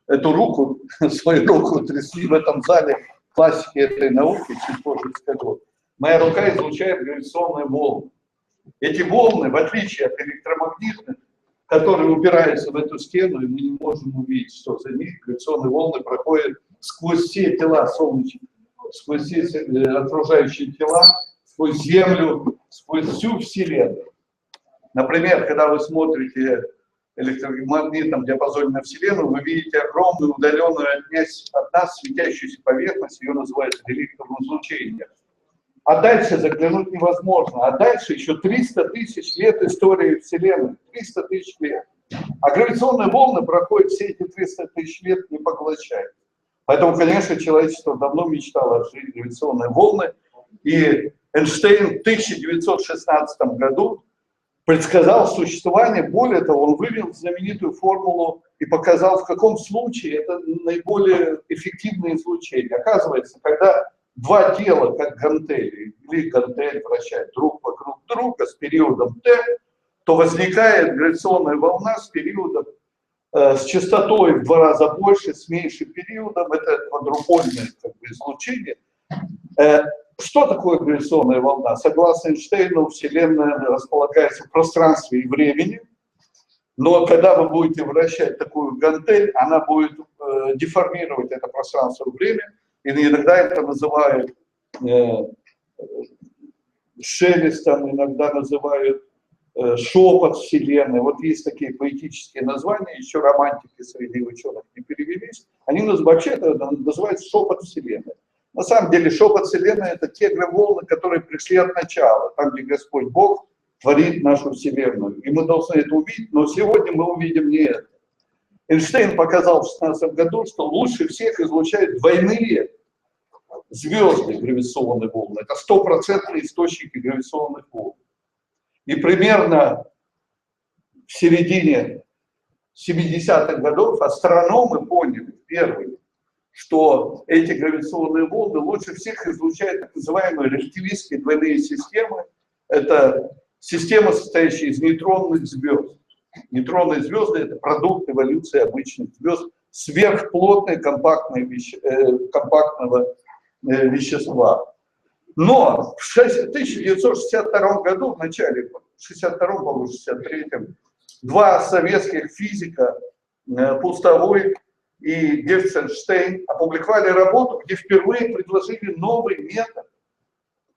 эту руку, свою руку трясли в этом зале классики этой науки, чуть позже скажу. Моя рука излучает гравитационные волны. Эти волны, в отличие от электромагнитных, которые упираются в эту стену, и мы не можем увидеть, что за них, гравитационные волны проходят сквозь все тела солнечные, сквозь все окружающие тела, сквозь Землю, сквозь всю Вселенную. Например, когда вы смотрите электромагнитном диапазоне на Вселенную, вы видите огромную удаленную от нас светящуюся поверхность, ее называют реликтовым излучением. А дальше заглянуть невозможно. А дальше еще 300 тысяч лет истории Вселенной. 300 тысяч лет. А гравитационные волны проходят все эти 300 тысяч лет, не поглощают. Поэтому, конечно, человечество давно мечтало отжить гравитационные волны. И Эйнштейн в 1916 году предсказал существование, более того, он вывел знаменитую формулу и показал, в каком случае это наиболее эффективное излучение. Оказывается, когда два тела, как гантели, или гантель вращают друг вокруг друга с периодом t, то возникает гравитационная волна с периодом, с частотой в 2 раза больше, с меньшим периодом, это квадрупольное излучение. Что такое гравитационная волна? Согласно Эйнштейну, Вселенная располагается в пространстве и времени, но когда вы будете вращать такую гантель, она будет деформировать это пространство и время, и иногда это называют шелестом, иногда называют шепот Вселенной. Вот есть такие поэтические названия, еще романтики среди ученых не перевелись. Они вообще это называют шепот Вселенной. На самом деле шепот Вселенной — это те волны, которые пришли от начала, там, где Господь Бог творит нашу Вселенную. И мы должны это увидеть, но сегодня мы увидим не это. Эйнштейн показал в 2016 году, что лучше всех излучают двойные звезды гравитационные волны. Это 100% источники гравитационных волн. И примерно в середине 70-х годов астрономы поняли, первые, что эти гравитационные волны лучше всех излучают так называемые релятивистские двойные системы. Это системы, состоящие из нейтронных звезд. Нейтронные звезды — это продукт эволюции обычных звезд, сверхплотные компактного вещества. Но в 1962 году, в начале, в 1962, по-моему, 1963, два советских физика, Пустовой и Гефценштейн, опубликовали работу, где впервые предложили новый метод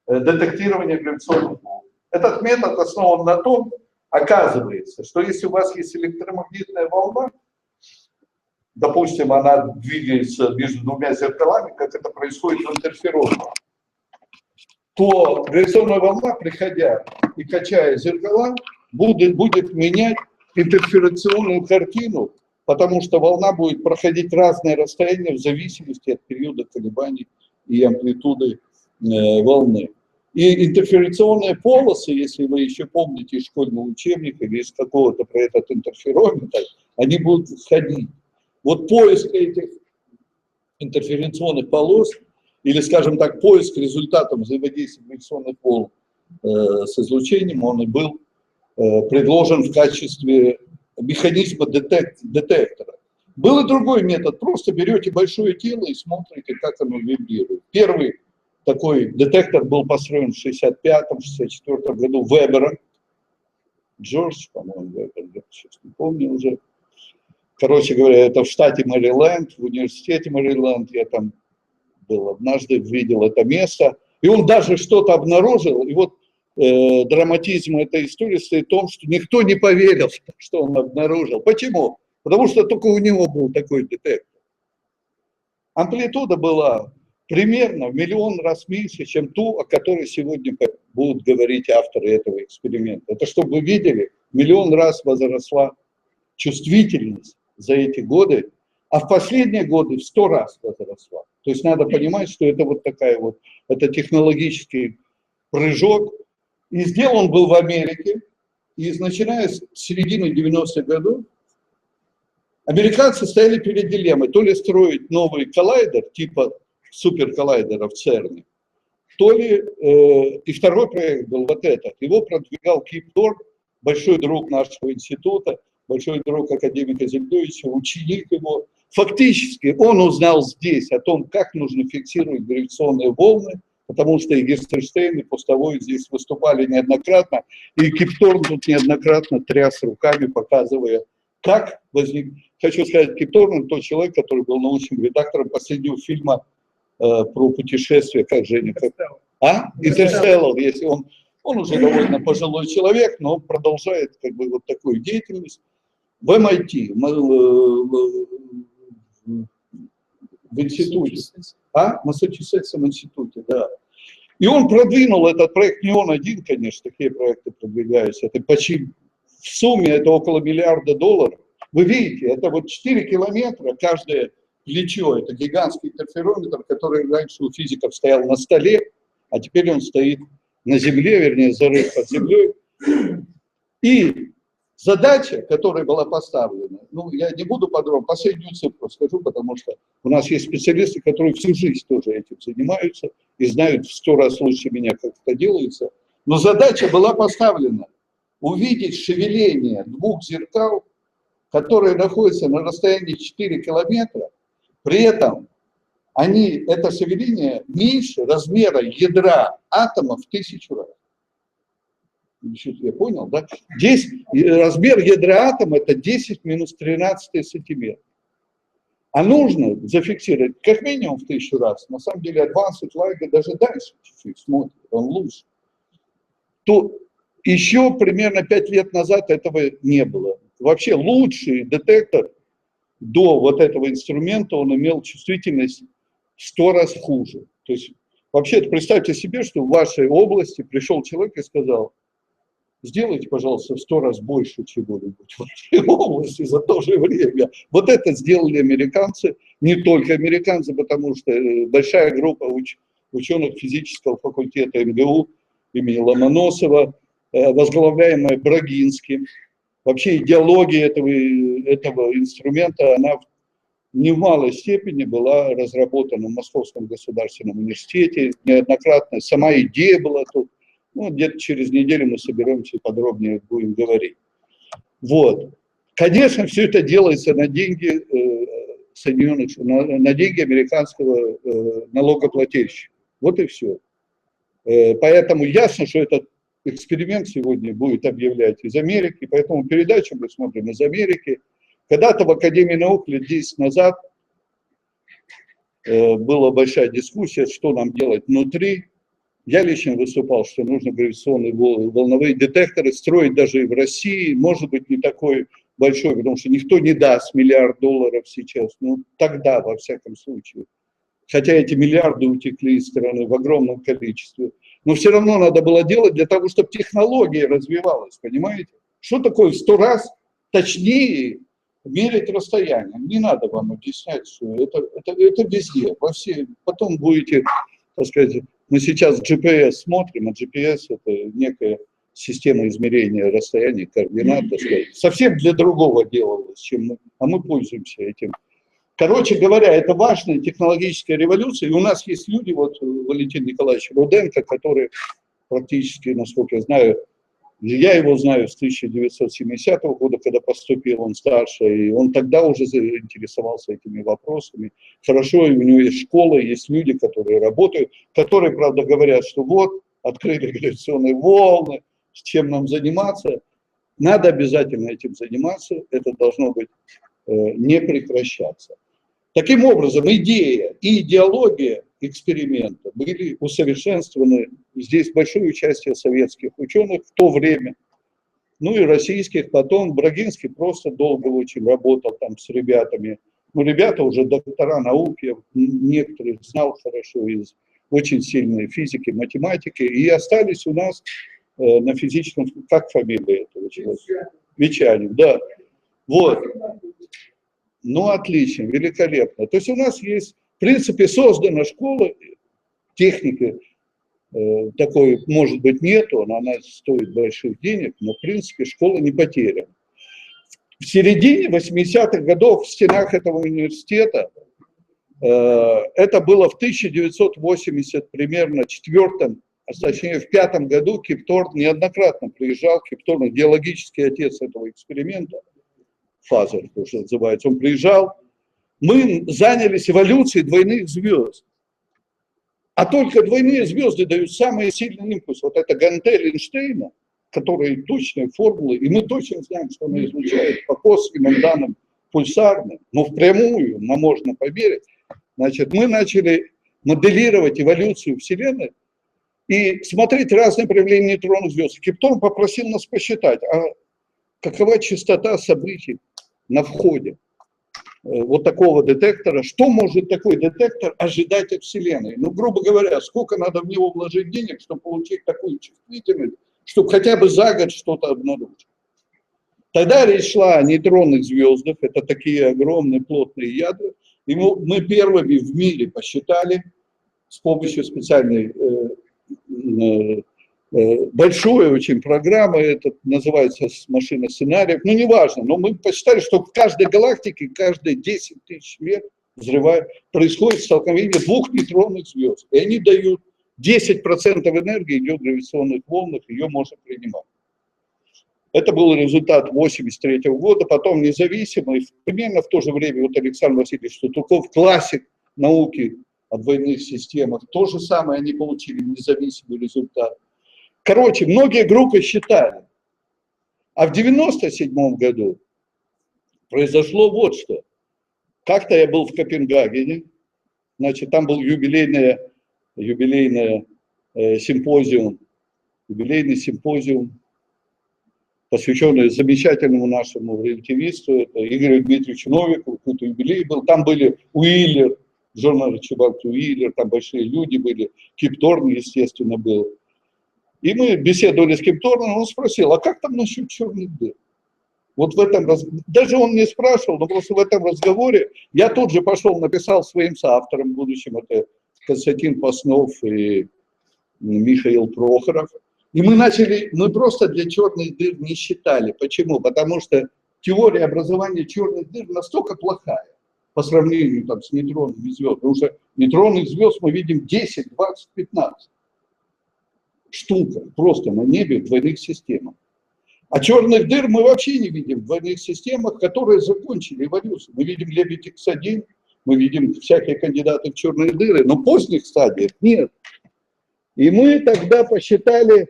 детектирования гравитационных волн. Этот метод основан на том, оказывается, что если у вас есть электромагнитная волна, допустим, она двигается между двумя зеркалами, как это происходит в интерфероне, то гравитационная волна, приходя и качая зеркала, будет менять интерферационную картину, потому что волна будет проходить разные расстояния в зависимости от периода колебаний и амплитуды волны. И интерферационные полосы, если вы еще помните из школьного учебника или из какого-то про этот интерферометр, они будут сходить. Вот поиск этих интерференционных полос, или, скажем так, поиск результатов взаимодействия гравитационных волн с излучением, он и был предложен в качестве механизма детектора. Был и другой метод, просто берете большое тело и смотрите, как оно вибрирует. Первый такой детектор был построен в 1965-1964 году Вебером. Джордж, по-моему, Вебер, я сейчас не помню уже. Короче говоря, это в штате Мэриленд, в университете Мэриленд. Я там был однажды, видел это место. И он даже что-то обнаружил. И вот драматизм этой истории стоит в том, что никто не поверил, что он обнаружил. Почему? Потому что только у него был такой детектор. Амплитуда была примерно в 1 миллион раз меньше, чем ту, о которой сегодня будут говорить авторы этого эксперимента. Это чтобы вы видели, в 1 миллион раз возросла чувствительность за эти годы, а в последние годы в 100 раз возросла. То есть надо понимать, что это вот такая вот, это технологический прыжок. И сделан был в Америке, и начиная с середины 90-х годов, американцы стояли перед дилеммой, то ли строить новый коллайдер, типа суперколлайдера в ЦЕРНе, то ли, и второй проект был вот этот, его продвигал Кип Торп, большой друг нашего института, большой друг академика Зельдовича, ученик его, фактически он узнал здесь о том, как нужно фиксировать гравитационные волны, потому что и Герценштейн, и Пустовой здесь выступали неоднократно, и Кипторн тут неоднократно тряс руками, показывая, как возник. Хочу сказать, Кипторн — тот человек, который был научным редактором последнего фильма про путешествие, как Женя, как... Интерстеллар, если он уже довольно пожилой человек, но он продолжает как бы вот такую деятельность в MIT, в институте, Массачусетском институте, да. И он продвинул этот проект, не он один, конечно, такие проекты продвигаются, это почти в сумме это около $1 миллиарда. Вы видите, это вот 4 километра, каждое плечо, это гигантский интерферометр, который раньше у физиков стоял на столе, а теперь он стоит на земле, вернее, зарыт под землей. И задача, которая была поставлена, ну, я не буду подробно, последнюю цифру скажу, потому что у нас есть специалисты, которые всю жизнь тоже этим занимаются и знают в 100 раз лучше меня, как это делается. Но задача была поставлена увидеть шевеление двух зеркал, которые находятся на расстоянии 4 километра, при этом это шевеление меньше размера ядра атома в 1000 раз. Я понял, да? Здесь размер ядра атома это 10 минус 13 сантиметр. А нужно зафиксировать как минимум в 1000 раз. На самом деле Advanced Light даже дальше чуть-чуть смотрит, он лучше. То еще примерно 5 лет назад этого не было. Вообще лучший детектор до вот этого инструмента, он имел чувствительность в 100 раз хуже. То есть вообще представьте себе, что в вашей области пришел человек и сказал: сделайте, пожалуйста, в 100 раз больше чего-нибудь в вашей области за то же время. Вот это сделали американцы, не только американцы, потому что большая группа ученых физического факультета МГУ имени Ломоносова, возглавляемая Брагинским. Вообще идеология этого инструмента, она в немалой степени была разработана в Московском государственном университете, неоднократно. Сама идея была тут. Ну, где-то через неделю мы соберемся и подробнее будем говорить. Вот. Конечно, все это делается на деньги на деньги американского налогоплательщика. Вот и все. Поэтому ясно, что этот эксперимент сегодня будет объявлять из Америки, поэтому передачу мы смотрим из Америки. Когда-то в Академии наук лет 10 назад была большая дискуссия, что нам делать внутри. Я лично выступал, что нужно гравитационные волновые детекторы строить даже и в России, может быть, не такой большой, потому что никто не даст $1 миллиард сейчас, ну тогда, во всяком случае. Хотя эти миллиарды утекли из страны в огромном количестве. Но все равно надо было делать для того, чтобы технология развивалась, понимаете? Что такое в 100 раз точнее мерить расстояние? Не надо вам объяснять, что это везде, во все. Потом будете, так сказать, мы сейчас GPS смотрим, а GPS это некая система измерения расстояния, координат, так сказать. Совсем для другого делалось, чем мы, а мы пользуемся этим. Короче говоря, это важная технологическая революция, и у нас есть люди, вот Валентин Николаевич Руденко, который практически, насколько я знаю, я его знаю с 1970 года, когда поступил, он старше, и он тогда уже заинтересовался этими вопросами. Хорошо, и у него есть школа, есть люди, которые работают, которые, правда, говорят, что вот, открыли гравитационные волны, с чем нам заниматься. Надо обязательно этим заниматься, это должно быть не прекращаться. Таким образом, идея и идеология эксперимента были усовершенствованы. Здесь большое участие советских ученых в то время, ну и российских. Потом Брагинский просто долго очень работал там с ребятами. Ну, ребята уже доктора наук, я некоторых знал хорошо из очень сильной физики, математики, и остались у нас на физическом, как фамилия этого человека? Вечанин, да. Вот. Ну, отлично, великолепно. То есть у нас есть, в принципе, создана школа, техники такой, может быть, нету, она стоит больших денег, но, в принципе, школа не потеряна. В середине 80-х годов в стенах этого университета, это было в 1980 примерно 4-м, а точнее в 5-м году Кипторн неоднократно приезжал, Кипторн, геологический отец этого эксперимента, Фазер, то, что называется, он приезжал, мы занялись эволюцией двойных звезд. А только двойные звезды дают самый сильный импульс. Вот это гантель Эйнштейна, которые точные формулы, и мы точно знаем, что она излучает по косвенным данным пульсарным, но впрямую нам можно поверить. Значит, мы начали моделировать эволюцию Вселенной и смотреть разные проявления нейтронных звезд. Киптон попросил нас посчитать, а какова частота событий на входе вот такого детектора, что может такой детектор ожидать от Вселенной. Ну, грубо говоря, сколько надо в него вложить денег, чтобы получить такую чувствительность, чтобы хотя бы за год что-то обнаружить. Тогда речь шла о нейтронных звездах, это такие огромные плотные ядра, и мы первыми в мире посчитали с помощью специальной большой очень программы, это называется машина сценариев, ну неважно, но мы посчитали, что в каждой галактике, каждые 10 тысяч лет происходит столкновение двух нейтронных звезд, и они дают 10% энергии идет в гравитационных волнах, ее можно принимать. Это был результат 1983 года, потом независимый, примерно в то же время вот Александр Васильевич Штутуков, классик науки о двойных системах, то же самое они получили независимый результат. Короче, многие группы считали. А в 1997 году произошло вот что. Как-то я был в Копенгагене, значит, там был юбилейный симпозиум, посвященный замечательному нашему релятивисту, это Игорю Дмитриевичу Новикову, какой-то юбилей был. Там были Уиллер, Джон Арчибальд Уиллер, там большие люди были, Кип Торн, естественно, был. И мы беседовали с Кип Торном, он спросил, а как там насчет черных дыр? Вот в этом даже он не спрашивал, но просто в этом разговоре я тут же пошел, написал своим соавторам будущим, это Константин Паснов и Михаил Прохоров. И мы просто для черных дыр не считали. Почему? Потому что теория образования черных дыр настолько плохая по сравнению там, с нейтронными звездами. Потому что нейтронных звезд мы видим 10, 20, 15 штук просто на небе в двойных системах. А черных дыр мы вообще не видим в двойных системах, которые закончили эволюцию. Мы видим Лебедь X1, мы видим всякие кандидаты в черные дыры, но поздних стадиях нет. И мы тогда посчитали,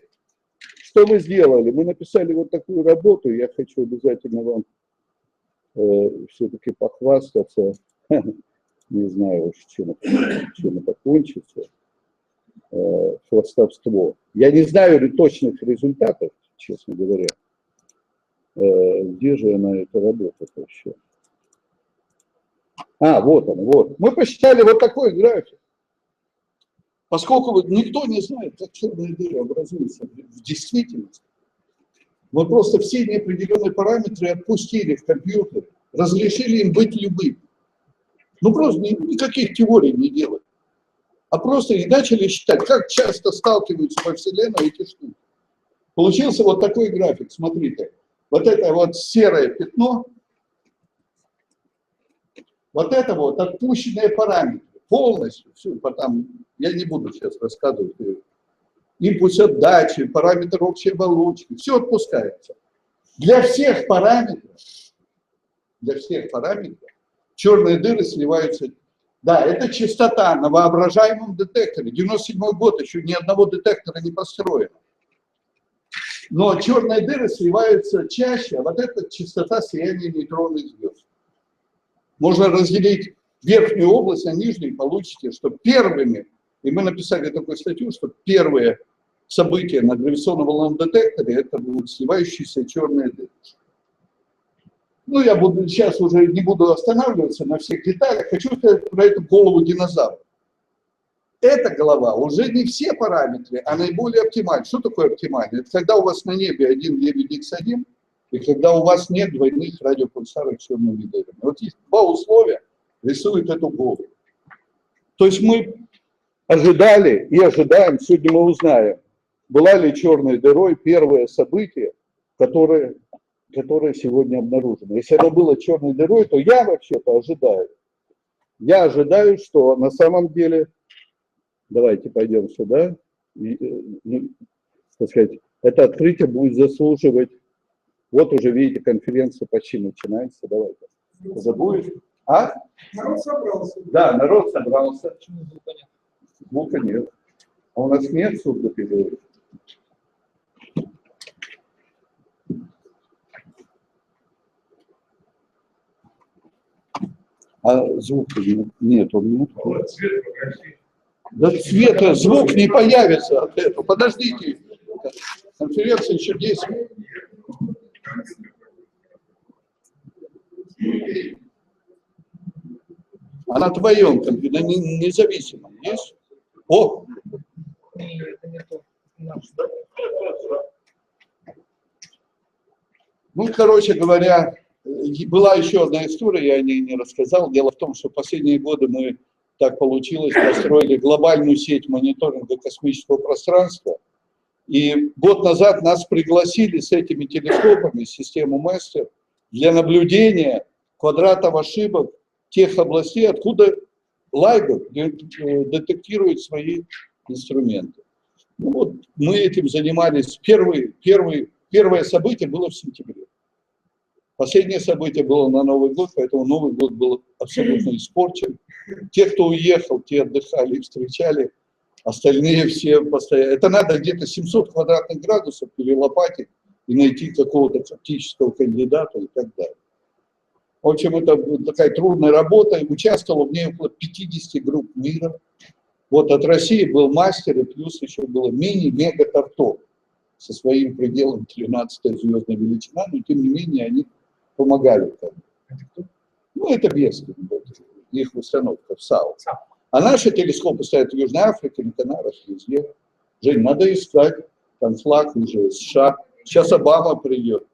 что мы сделали. Мы написали вот такую работу, я хочу обязательно вам все-таки похвастаться. Не знаю уж, чем это кончится. Хвастовство. Я не знаю точных результатов, честно говоря. Где же она, эта работа вообще? А, вот он, вот. Мы посчитали вот такой график. Поскольку никто не знает, как черные дыры образуются в действительности, мы просто все неопределенные параметры отпустили в компьютер, разрешили им быть любыми. Ну просто никаких теорий не делать. А просто и начали считать, как часто сталкиваются по Вселенной эти штуки. Получился вот такой график, смотрите. Вот это вот серое пятно, вот это вот отпущенные параметры, полностью, все, потом, я не буду сейчас рассказывать, импульс отдачи, параметр общей оболочки, все отпускается. Для всех параметров черные дыры сливаются. Да, это частота на воображаемом детекторе. 97-й год, еще ни одного детектора не построено. Но черные дыры сливаются чаще, а вот это частота сияния нейтронных звезд. Можно разделить верхнюю область на нижнюю, получите, что первыми, и мы написали такую статью, что первые события на гравитационном волновом детекторе это будут сливающиеся черные дыры. Ну, я сейчас уже не буду останавливаться на всех деталях, хочу сказать про эту голову динозавра. Эта голова уже не все параметры, а наиболее оптимальны. Что такое оптимально? Это когда у вас на небе один Лебедь X1, и когда у вас нет двойных радиопульсаров с черными дырами. Вот есть два условия, рисуют эту голову. То есть мы ожидали и ожидаем, сегодня мы узнаем, была ли черной дырой первое событие, которое сегодня обнаружено. Если оно было черной дырой, то я вообще-то ожидаю. Я ожидаю, что на самом деле, давайте пойдем сюда, так сказать, это открытие будет заслуживать, вот уже видите, конференция почти начинается, давайте. Забудешь? А? Народ собрался. Да, народ собрался. Почему звука нет? Звука нет. А у нас нет сурдопереводчика. А звука нет, он нет. Да цвета, звук не появится от этого. Подождите. Конференция еще 10 минут. А на твоем компьютере, независимом, есть? О! Ну, короче говоря, была еще одна история, я о ней не рассказал. Дело в том, что в последние годы мы, так получилось, построили глобальную сеть мониторинга космического пространства. И год назад нас пригласили с этими телескопами, систему Мастер, для наблюдения квадратов ошибок тех областей, откуда LIGO детектирует свои инструменты. Ну, вот мы этим занимались. Первое событие было в сентябре. Последнее событие было на Новый год, поэтому Новый год был абсолютно испорчен. Те, кто уехал, те отдыхали и встречали, остальные все постоянно. Это надо где-то 700 квадратных градусов перелопатить и найти какого-то фактического кандидата и так далее. В общем, это такая трудная работа, и участвовало в ней около 50 групп мира. Вот от России был мастер, и плюс еще было мини-мега-торто со своим пределом 13-я звездная величина, но тем не менее они помогали. Ну, это Бескин, их установка в САУ. А наши телескопы стоят в Южной Африке, на Канарах, везде. Жень, надо искать, там флаг уже, США. Сейчас Обама придет.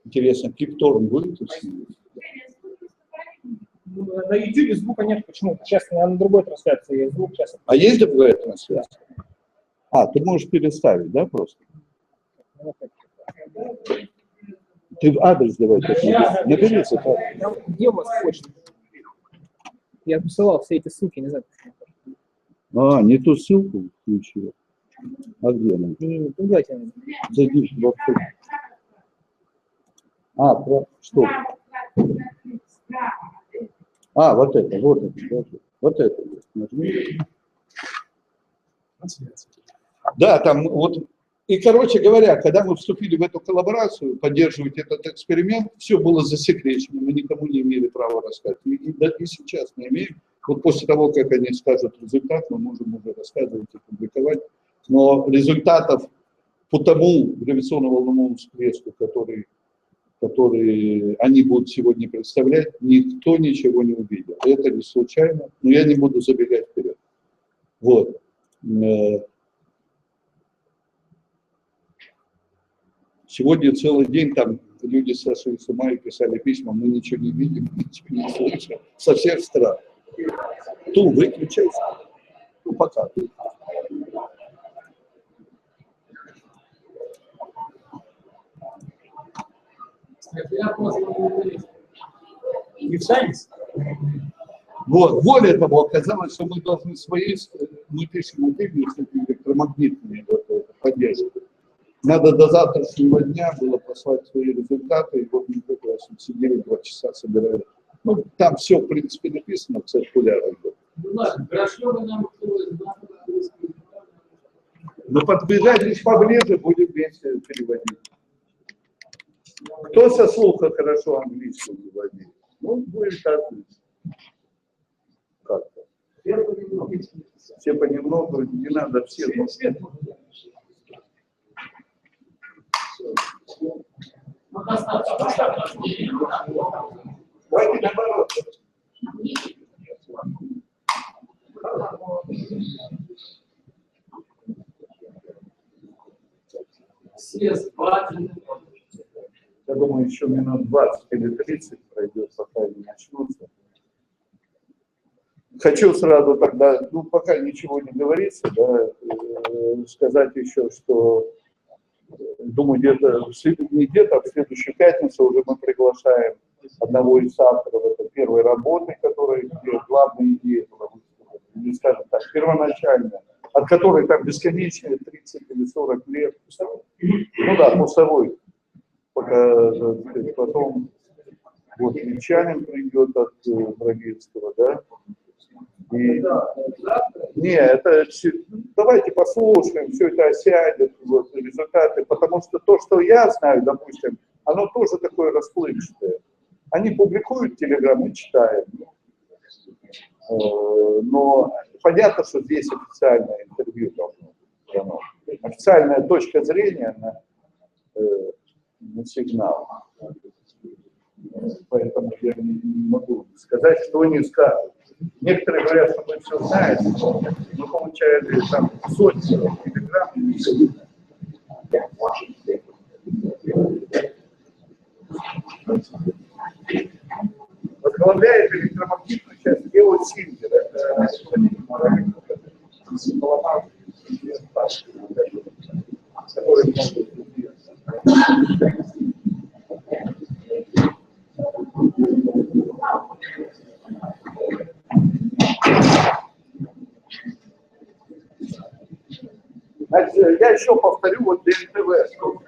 Интересно, Кипторн будет? На YouTube звука нет почему-то. Сейчас на другой трансляции звук сейчас. А есть другая трансляция? А, ты можешь переставить, да, просто? Ты адрес давай. Набери. Где у вас почта? Я посылал все эти ссылки, не знаю. А, не ту ссылку включила. А где она? Не, давайте. Зайди в вообще. А, про что? А, вот это, вот это. Вот это. Нажми. Да, там вот. И, короче говоря, когда мы вступили в эту коллаборацию, поддерживать этот эксперимент, все было засекречено, мы никому не имели права рассказать. И сейчас не имеем. Вот после того, как они скажут результат, мы можем уже рассказывать и публиковать. Но результатов по тому гравитационно-волновому всплеску, который они будут сегодня представлять, никто ничего не увидел. Это не случайно, но я не буду забегать вперед. Вот. Сегодня целый день там люди сошли с ума и писали письма, мы ничего не видим, ничего не слышим. Со всех стран. Ту, выключайся. Ну, пока. Вот, более того, оказалось, что мы должны мы пишем утильные электромагнитные поддержки. Надо до завтрашнего дня было послать свои результаты, и вот мы как раз сидели 2 часа, собирали. Ну, там все, в принципе, написано в циркулярах. Но подбежать поближе, будем вместе переводить. Кто со слуха хорошо английский переводит? Ну, будет так. Как-то. Все понемногу, не надо всех. Давайте наоборот. Я думаю, еще минут 20 или 30 пройдет, пока они начнутся. Хочу сразу тогда, ну, пока ничего не говорится, да, сказать еще, что, думаю, где-то не где-то, а в следующую пятницу уже мы приглашаем одного из авторов этой первой работы, которая главная идея была, или, скажем так, первоначальная, от которой там бесконечные 30 или 40 лет. Ну да, пустовой. Пока, потом Вот Мичанин придет от Брагинского, да? И... Не, это давайте послушаем, все это осядет, вот, результаты, потому что то, что я знаю, допустим, оно тоже такое расплывчатое. Они публикуют в Телеграм, мы читаем. Но понятно, что здесь официальное интервью должно быть. Официальная точка зрения на сигнал. Поэтому я не могу сказать, что они скажут. Некоторые говорят, что мы все знаем, но получали там сотни телеграмм. Возглавляет электромагнитную часть геосиндер. Значит, я еще повторю вот для НТВ, что,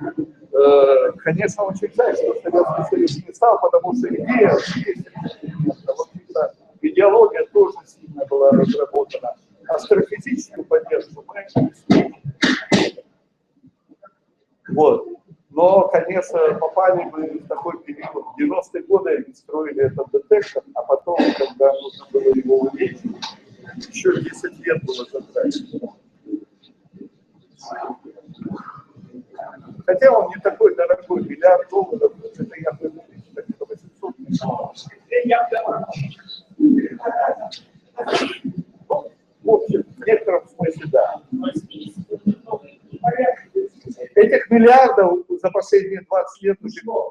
конечно, очень жаль, что Советский Союз не стал, потому что идея есть, идеология тоже сильно была разработана. Астрофизическую поддержку мы обеспечили. Вот. Но, конечно, попали бы в такой период. В 90-е годы они строили этот детектор, а потом, когда нужно было его увеличить, еще 10 лет было затрачено. Хотя он не такой дорогой, $1 миллиард, это я говорю, что 800 миллионов. В общем, в некотором смысле, да. Этих миллиардов за последние 20 лет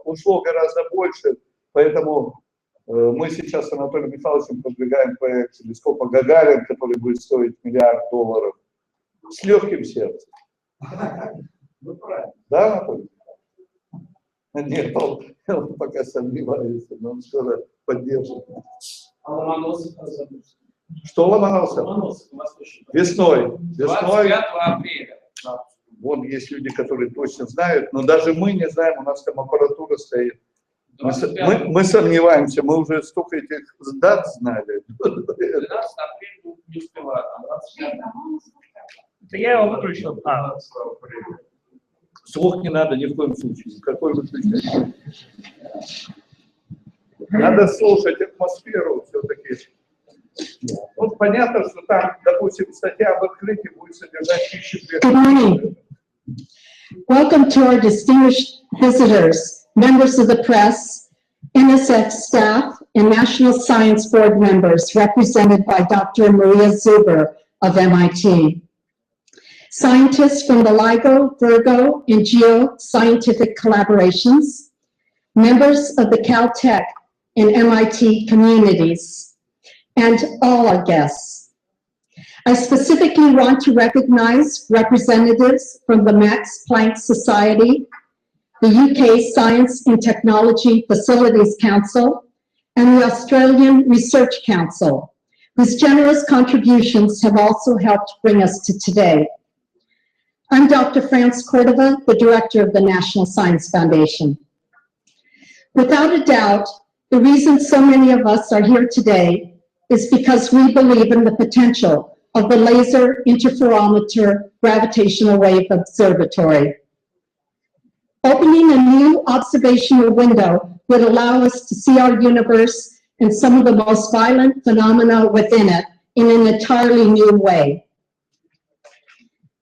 ушло гораздо больше, поэтому мы сейчас с Анатолием Михайловичем продвигаем проект телескопа Гагарин, который будет стоить $1 миллиард, с легким сердцем. Да, Анатолий? Нет, он пока сомневается, но он скоро поддержит. А Ломоносов? Что Ломоносов? Весной. 25 апреля. Вон есть люди, которые точно знают, но даже мы не знаем, у нас там аппаратура стоит. Мы сомневаемся, мы уже столько этих дат знали. 12 апреля не успеваю, а 25. Это я его выключил. Звук не надо ни в коем случае. Какой выключать? Надо слушать атмосферу все-таки. Вот понятно, что там, допустим, статья об открытии будет содержать 1000 Good morning. Welcome to our distinguished visitors, members of the press, NSF staff, and National Science Board members represented by Dr. Maria Zuber of MIT. Scientists from the LIGO, Virgo, and GEO scientific collaborations, members of the Caltech and MIT communities, and all our guests. I specifically want to recognize representatives from the Max Planck Society, the UK Science and Technology Facilities Council, and the Australian Research Council, whose generous contributions have also helped bring us to today. I'm Dr. France Cordova, the director of the National Science Foundation. Without a doubt, the reason so many of us are here today is because we believe in the potential of the Laser Interferometer Gravitational Wave Observatory. Opening a new observational window would allow us to see our universe and some of the most violent phenomena within it in an entirely new way.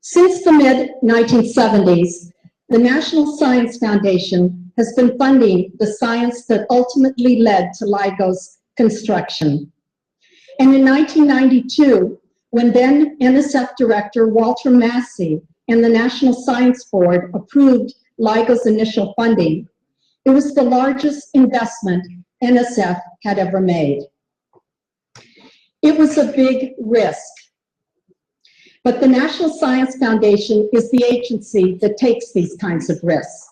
Since the mid-1970s, the National Science Foundation has been funding the science that ultimately led to LIGO's construction. And in 1992, when then NSF Director Walter Massey and the National Science Board approved LIGO's initial funding, it was the largest investment NSF had ever made. It was a big risk. But the National Science Foundation is the agency that takes these kinds of risks.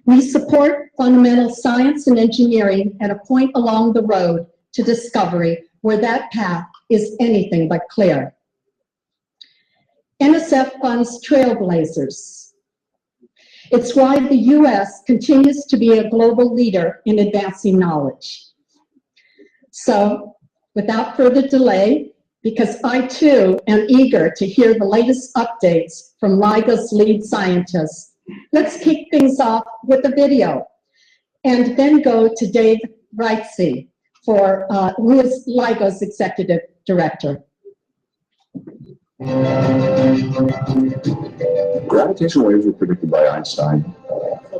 We support fundamental science and engineering at a point along the road to discovery where that path is anything but clear. NSF funds trailblazers. It's why the U.S. continues to be a global leader in advancing knowledge. So, without further delay, because I too am eager to hear the latest updates from LIGO's lead scientists, let's kick things off with a video and then go to Dave Reitze, who is LIGO's executive director. Gravitational waves were predicted by Einstein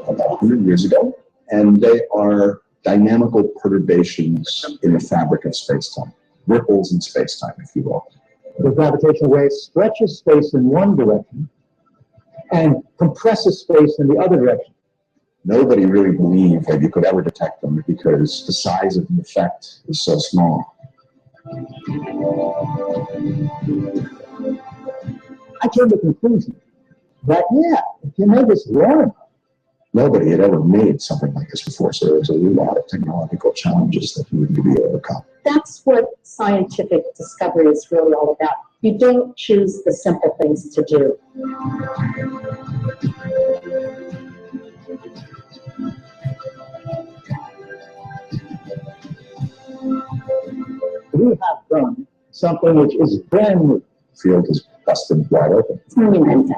about 100 years ago, and they are dynamical perturbations in the fabric of space-time, ripples in space-time, if you will. The gravitational wave stretches space in one direction and compresses space in the other direction. Nobody really believed that you could ever detect them because the size of the effect is so small. I came to the conclusion that, yeah, if you made this long enough, Nobody had ever made something like this before, so there was a lot of technological challenges that needed to be overcome. That's what scientific discovery is really all about. You don't choose the simple things to do. we have done something which is brand new. The field is busted wide open. It's monumental.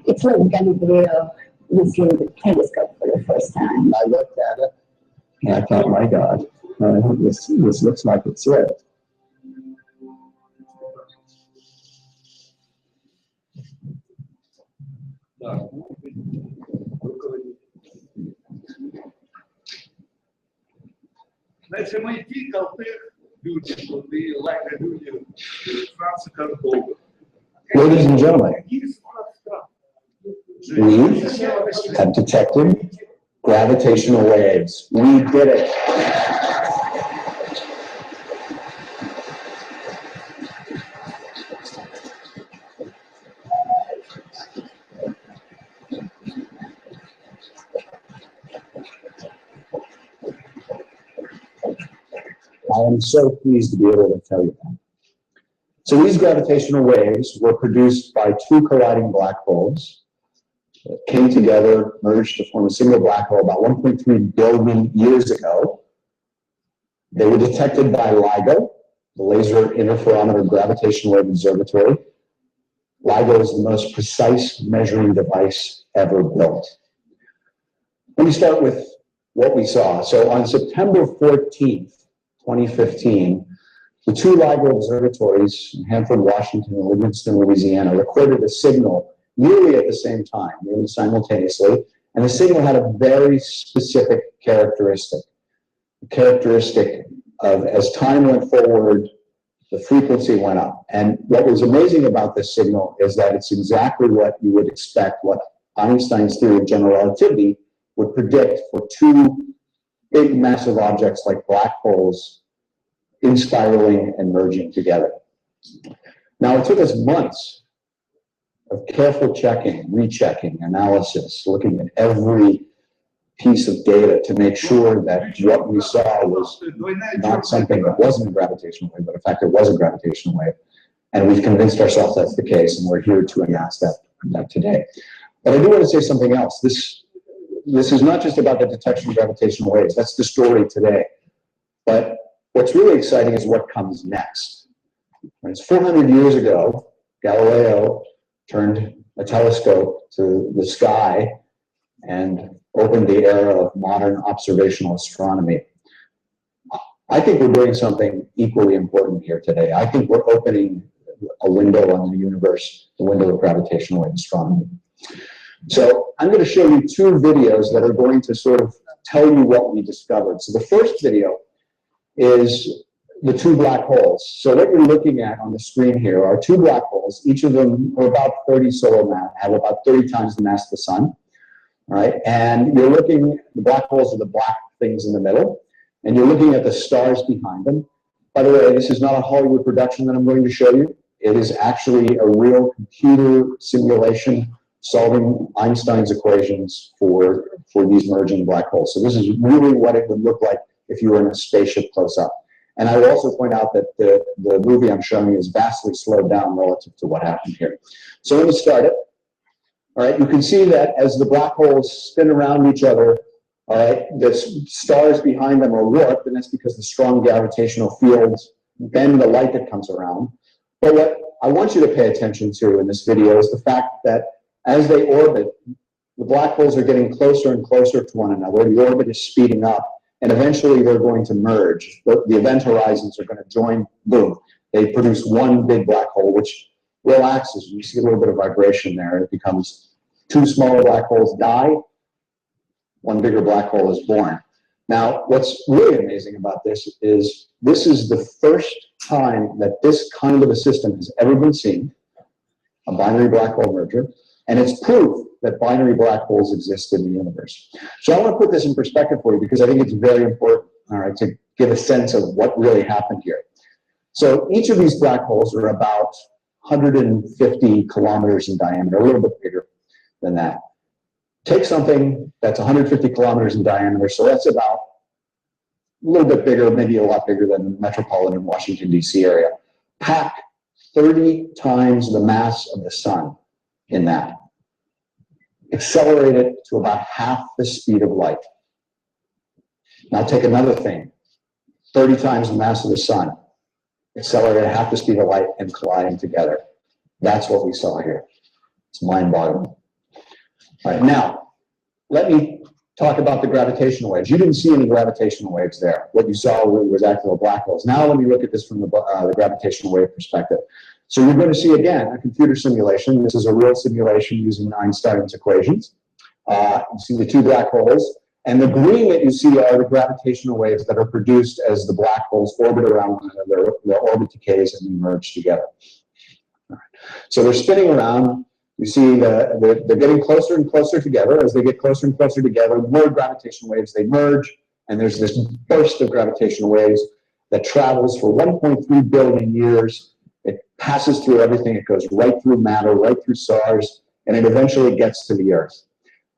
It's like Galileo using the telescope for the first time. I looked at it and I thought, my God, this looks like it's it. Значит, мы идти колтых люди, и лагерь люди, Франции Кардова. Ladies and gentlemen, we have detected gravitational waves. We did it. I am so pleased to be able to tell you that. So these gravitational waves were produced by two colliding black holes that came together, merged to form a single black hole about 1.3 billion years ago. They were detected by LIGO, the Laser Interferometer Gravitational Wave Observatory. LIGO is the most precise measuring device ever built. Let me start with what we saw. So on September 14th, 2015, the two LIGO observatories in Hanford, Washington, and Livingston, Louisiana, recorded a signal nearly at the same time, nearly simultaneously, and the signal had a very specific characteristic. The characteristic of, as time went forward, the frequency went up. And what was amazing about this signal is that it's exactly what you would expect, what Einstein's theory of general relativity would predict for two big massive objects like black holes in spiraling and merging together. Now, it took us months of careful checking, rechecking, analysis, looking at every piece of data to make sure that what we saw was not something that wasn't a gravitational wave, but in fact it was a gravitational wave. And we've convinced ourselves that's the case, and we're here to announce that today. But I do want to say something else. This is not just about the detection of gravitational waves. That's the story today. But what's really exciting is what comes next. It's 400 years ago, Galileo turned a telescope to the sky and opened the era of modern observational astronomy. I think we're doing something equally important here today. I think we're opening a window on the universe, the window of gravitational wave astronomy. So I'm going to show you two videos that are going to sort of tell you what we discovered. So the first video is the two black holes. So what you're looking at on the screen here are two black holes. Each of them are about 30 solar mass, have about 30 times the mass of the sun. All right, and you're looking, the black holes are the black things in the middle, and you're looking at the stars behind them. By the way, this is not a Hollywood production that I'm going to show you. It is actually a real computer simulation solving Einstein's equations for these merging black holes. So this is really what it would look like if you were in a spaceship close up. And I will also point out that the movie I'm showing you is vastly slowed down relative to what happened here. So let me start it. All right, you can see that as the black holes spin around each other, all right, the stars behind them are warped, and that's because the strong gravitational fields bend the light that comes around. But what I want you to pay attention to in this video is the fact that as they orbit, the black holes are getting closer and closer to one another. The orbit is speeding up, and eventually they're going to merge. The event horizons are going to join, boom. They produce one big black hole, which relaxes. You see a little bit of vibration there. It becomes two smaller black holes die, one bigger black hole is born. Now, what's really amazing about this is the first time that this kind of a system has ever been seen, a binary black hole merger, and it's proof that binary black holes exist in the universe. So I want to put this in perspective for you because I think it's very important, all right, to give a sense of what really happened here. So each of these black holes are about 150 kilometers in diameter, a little bit bigger than that. Take something that's 150 kilometers in diameter, so that's about a little bit bigger, maybe a lot bigger than the metropolitan Washington, D.C. area. Pack 30 times the mass of the sun in that. Accelerate it to about half the speed of light. Now take another thing, 30 times the mass of the sun. Accelerate at half the speed of light and collide them together. That's what we saw here. It's mind-boggling. All right, now, let me talk about the gravitational waves. You didn't see any gravitational waves there. What you saw was actual black holes. Now let me look at this from the gravitational wave perspective. So you're going to see, again, a computer simulation. This is a real simulation using Einstein's equations. You see the two black holes. And the green that you see are the gravitational waves that are produced as the black holes orbit around one another. Their orbit decays and they merge together. All right. So they're spinning around. You see they're getting closer and closer together. As they get closer and closer together, more gravitational waves, they merge. And there's this burst of gravitational waves that travels for 1.3 billion years. It passes through everything. It goes right through matter, right through stars, and it eventually gets to the Earth.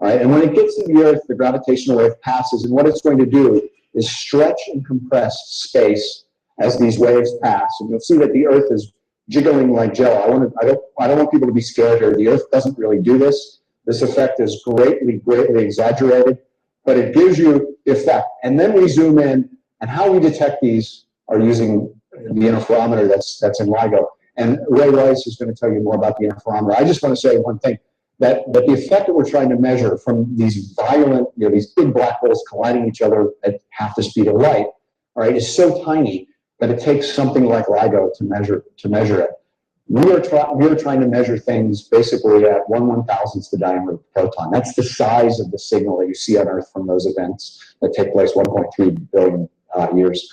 All right, and when it gets to the Earth, the gravitational wave passes, and what it's going to do is stretch and compress space as these waves pass. And you'll see that the Earth is jiggling like jello. I don't want people to be scared here. The Earth doesn't really do this. This effect is greatly exaggerated, but it gives you the effect. And then we zoom in, and how we detect these are using the interferometer that's in LIGO. And Ray Rice is going to tell you more about the interferometer. I just want to say one thing. That the effect that we're trying to measure from these violent, these big black holes colliding each other at half the speed of light, all right, is so tiny that it takes something like LIGO to measure it. We are trying to measure things basically at 1/1000th the diameter of a proton. That's the size of the signal that you see on Earth from those events that take place 1.3 billion years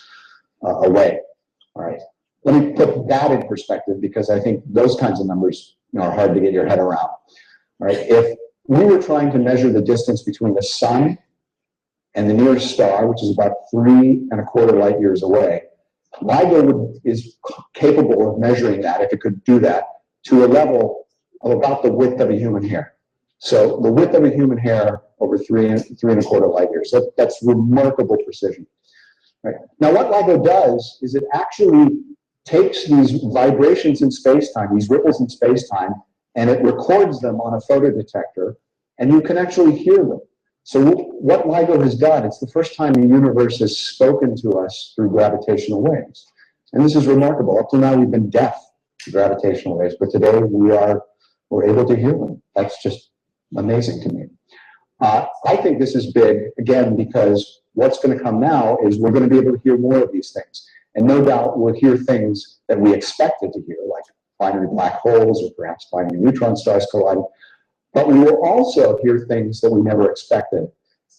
away. All right, let me put that in perspective because I think those kinds of numbers are hard to get your head around. Right? If we were trying to measure the distance between the sun and the nearest star, which is about 3¼ light years away, LIGO is capable of measuring that, if it could do that, to a level of about the width of a human hair. So the width of a human hair over 3¼ light years. That's remarkable precision. Right? Now what LIGO does is it actually takes these vibrations in space-time, these ripples in space-time, and it records them on a photodetector, and you can actually hear them. So what LIGO has done, it's the first time the universe has spoken to us through gravitational waves. And this is remarkable. Up to now, we've been deaf to gravitational waves, but today we're able to hear them. That's just amazing to me. I think this is big, again, because what's going to come now is we're going to be able to hear more of these things. And no doubt we'll hear things that we expected to hear, like binary black holes or perhaps binary neutron stars colliding, but we will also hear things that we never expected.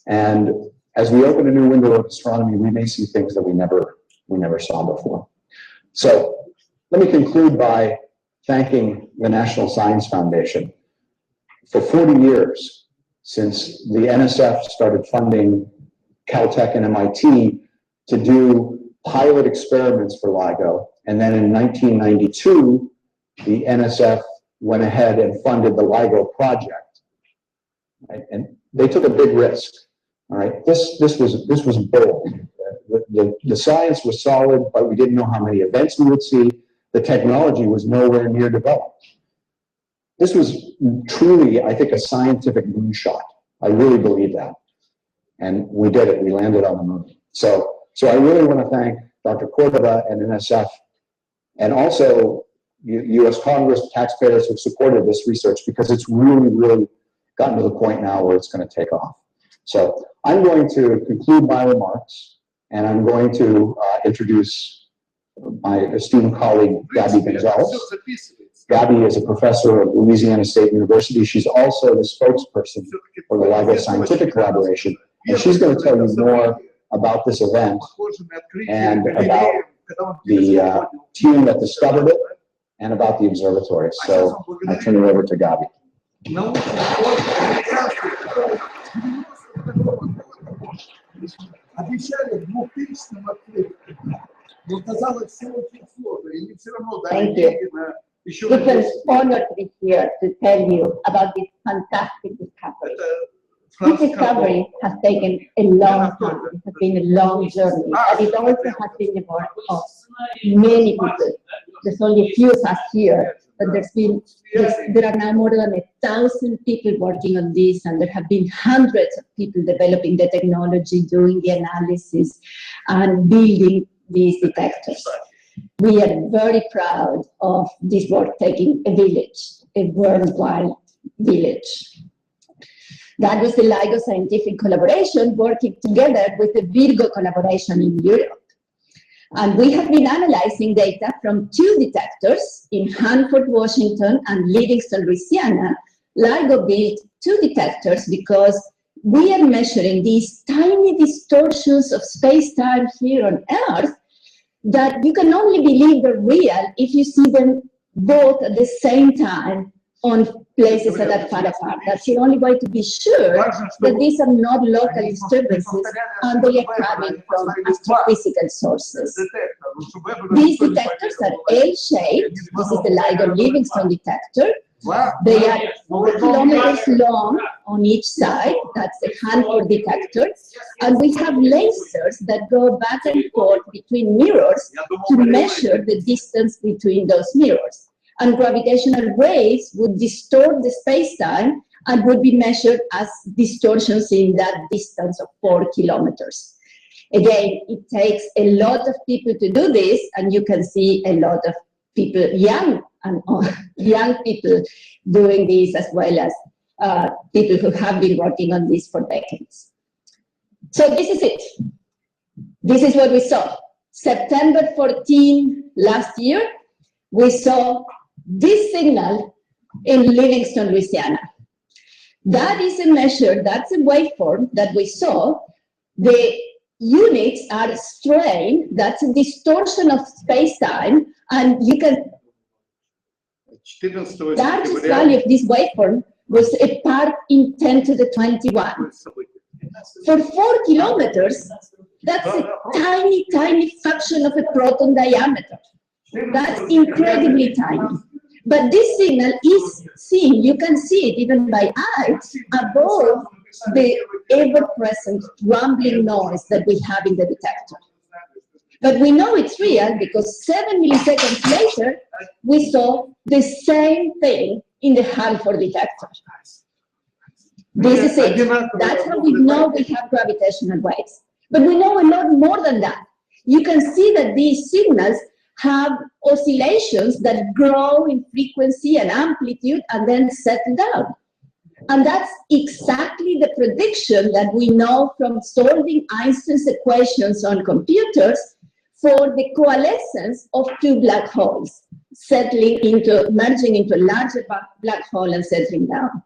And as we open a new window of astronomy, we may see things that we never saw before. So let me conclude by thanking the National Science Foundation. For 40 years, since the NSF started funding Caltech and MIT to do pilot experiments for LIGO, and then in 1992, the NSF went ahead and funded the LIGO project, right? And they took a big risk. All right, this was bold. The science was solid, but we didn't know how many events we would see. The technology was nowhere near developed. this was truly, I think, a scientific moonshot. I really believe that. And we did it. We landed on the moon. So I really want to thank Dr. Cordova and NSF, and also U.S. Congress, taxpayers who supported this research, because it's really, really gotten to the point now where it's going to take off. So I'm going to conclude my remarks, and I'm going to introduce my esteemed colleague, Gabby Gonzalez. Gabby is a professor at Louisiana State University. She's also the spokesperson for the LIGO Scientific Collaboration, and she's going to tell you more about this event and about the team that discovered it and about the observatory. So I turn it over to Gabby. Thank you. It's an honor to be here to tell you about this fantastic discovery. This discovery has taken a long time. It has been a long journey, but it also has been the work of many people. There's only a few of us here, but there are now more than 1,000 people working on this, and there have been hundreds of people developing the technology, doing the analysis, and building these detectors. We are very proud of this work taking a village, a worldwide village. That was the LIGO Scientific Collaboration working together with the Virgo collaboration in Europe. And we have been analyzing data from 2 detectors in Hanford, Washington and Livingston, Louisiana. LIGO built 2 detectors because we are measuring these tiny distortions of space-time here on Earth that you can only believe they're real if you see them both at the same time on places that are far apart. That's the only way to be sure that these are not local disturbances and they are coming from astrophysical sources. These detectors are L-shaped. This is the LIGO Livingston detector. They are 4 kilometers long on each side. That's the Hanford detector. And we have lasers that go back and forth between mirrors to measure the distance between those mirrors. And gravitational waves would distort the space-time and would be measured as distortions in that distance of 4 kilometers. Again, it takes a lot of people to do this, and you can see a lot of people, young people doing this, as well as people who have been working on this for decades. So this is it. This is what we saw. September 14 last year, we saw this signal in Livingston, Louisiana. That is a measure, that's a waveform that we saw. The units are strain, that's a distortion of space-time, and you can, the largest value of this waveform was a part in 10 to the 21. For 4 kilometers, that's a tiny, tiny fraction of a proton diameter. That's incredibly tiny. But this signal is seen, you can see it even by eye, above the ever-present rumbling noise that we have in the detector. But we know it's real because 7 milliseconds later, we saw the same thing in the Hanford detector. This is it. That's how we know we have gravitational waves. But we know a lot more than that. You can see that these signals have oscillations that grow in frequency and amplitude and then settle down. And that's exactly the prediction that we know from solving Einstein's equations on computers for the coalescence of 2 black holes, merging into a larger black hole and settling down.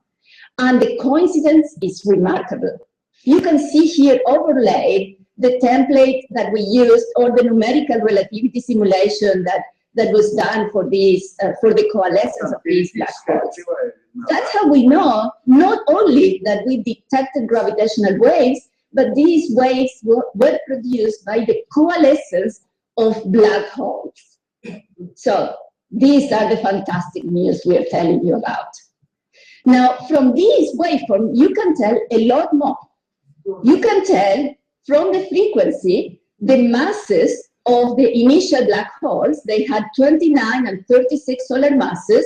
And the coincidence is remarkable. You can see here overlaid the template that we used, or the numerical relativity simulation that was done for these, for the coalescence of these black holes. That's how we know not only that we detected gravitational waves, but these waves were produced by the coalescence of black holes. So these are the fantastic news we are telling you about. Now, from these waveforms, you can tell a lot more. You can tell from the frequency the masses of the initial black holes. They had 29 and 36 solar masses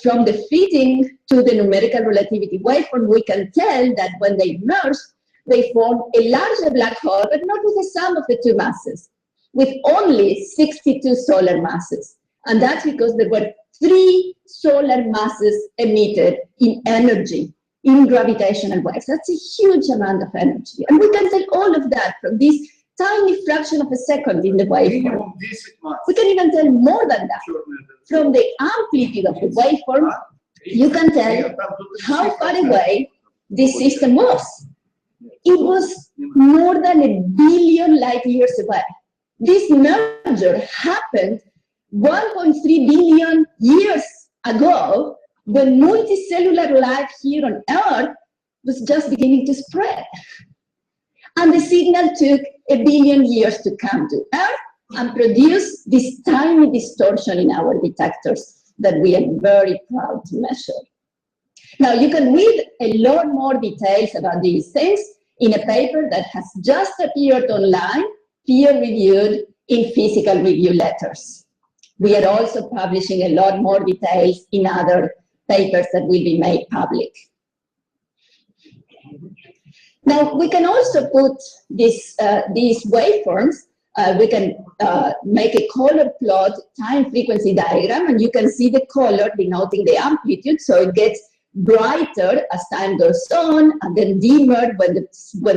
from the fitting to the numerical relativity waveform, we can tell that when they merge, they form a larger black hole, but not with the sum of the two masses, with only 62 solar masses. And that's because there were 3 solar masses emitted in energy, in gravitational waves. That's a huge amount of energy. And we can tell all of that from this tiny fraction of a second in the waveform. We can even tell more than that. From the amplitude of the waveform, you can tell how far away this system was. It was more than 1 billion light years away. This merger happened 1.3 billion years ago, when multicellular life here on Earth was just beginning to spread. And the signal took 1 billion years to come to Earth and produce this tiny distortion in our detectors that we are very proud to measure. Now, you can read a lot more details about these things in a paper that has just appeared online, peer-reviewed in Physical Review Letters. We are also publishing a lot more details in other papers that will be made public. Now, we can also put these waveforms, we can make a color plot time frequency diagram, and you can see the color denoting the amplitude, so it gets brighter as time goes on, and then dimmer when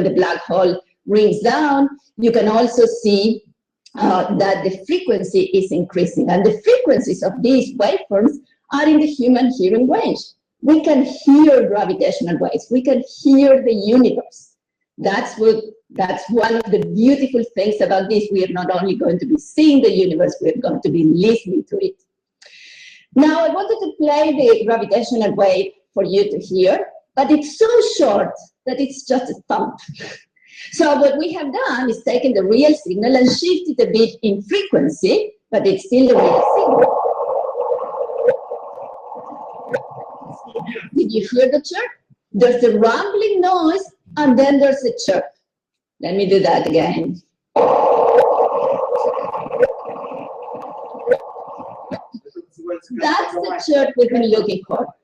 the black hole rings down. You can also see that the frequency is increasing, and the frequencies of these waveforms are in the human hearing range. We can hear gravitational waves. We can hear the universe. That's one of the beautiful things about this. We are not only going to be seeing the universe, we are going to be listening to it. Now, I wanted to play the gravitational wave for you to hear, but it's so short that it's just a thump. So what we have done is taken the real signal and shifted a bit in frequency, but it's still the real signal. Did you hear the chirp? There's a rumbling noise, and then there's a chirp. Let me do that again. That's the chirp we've been looking for.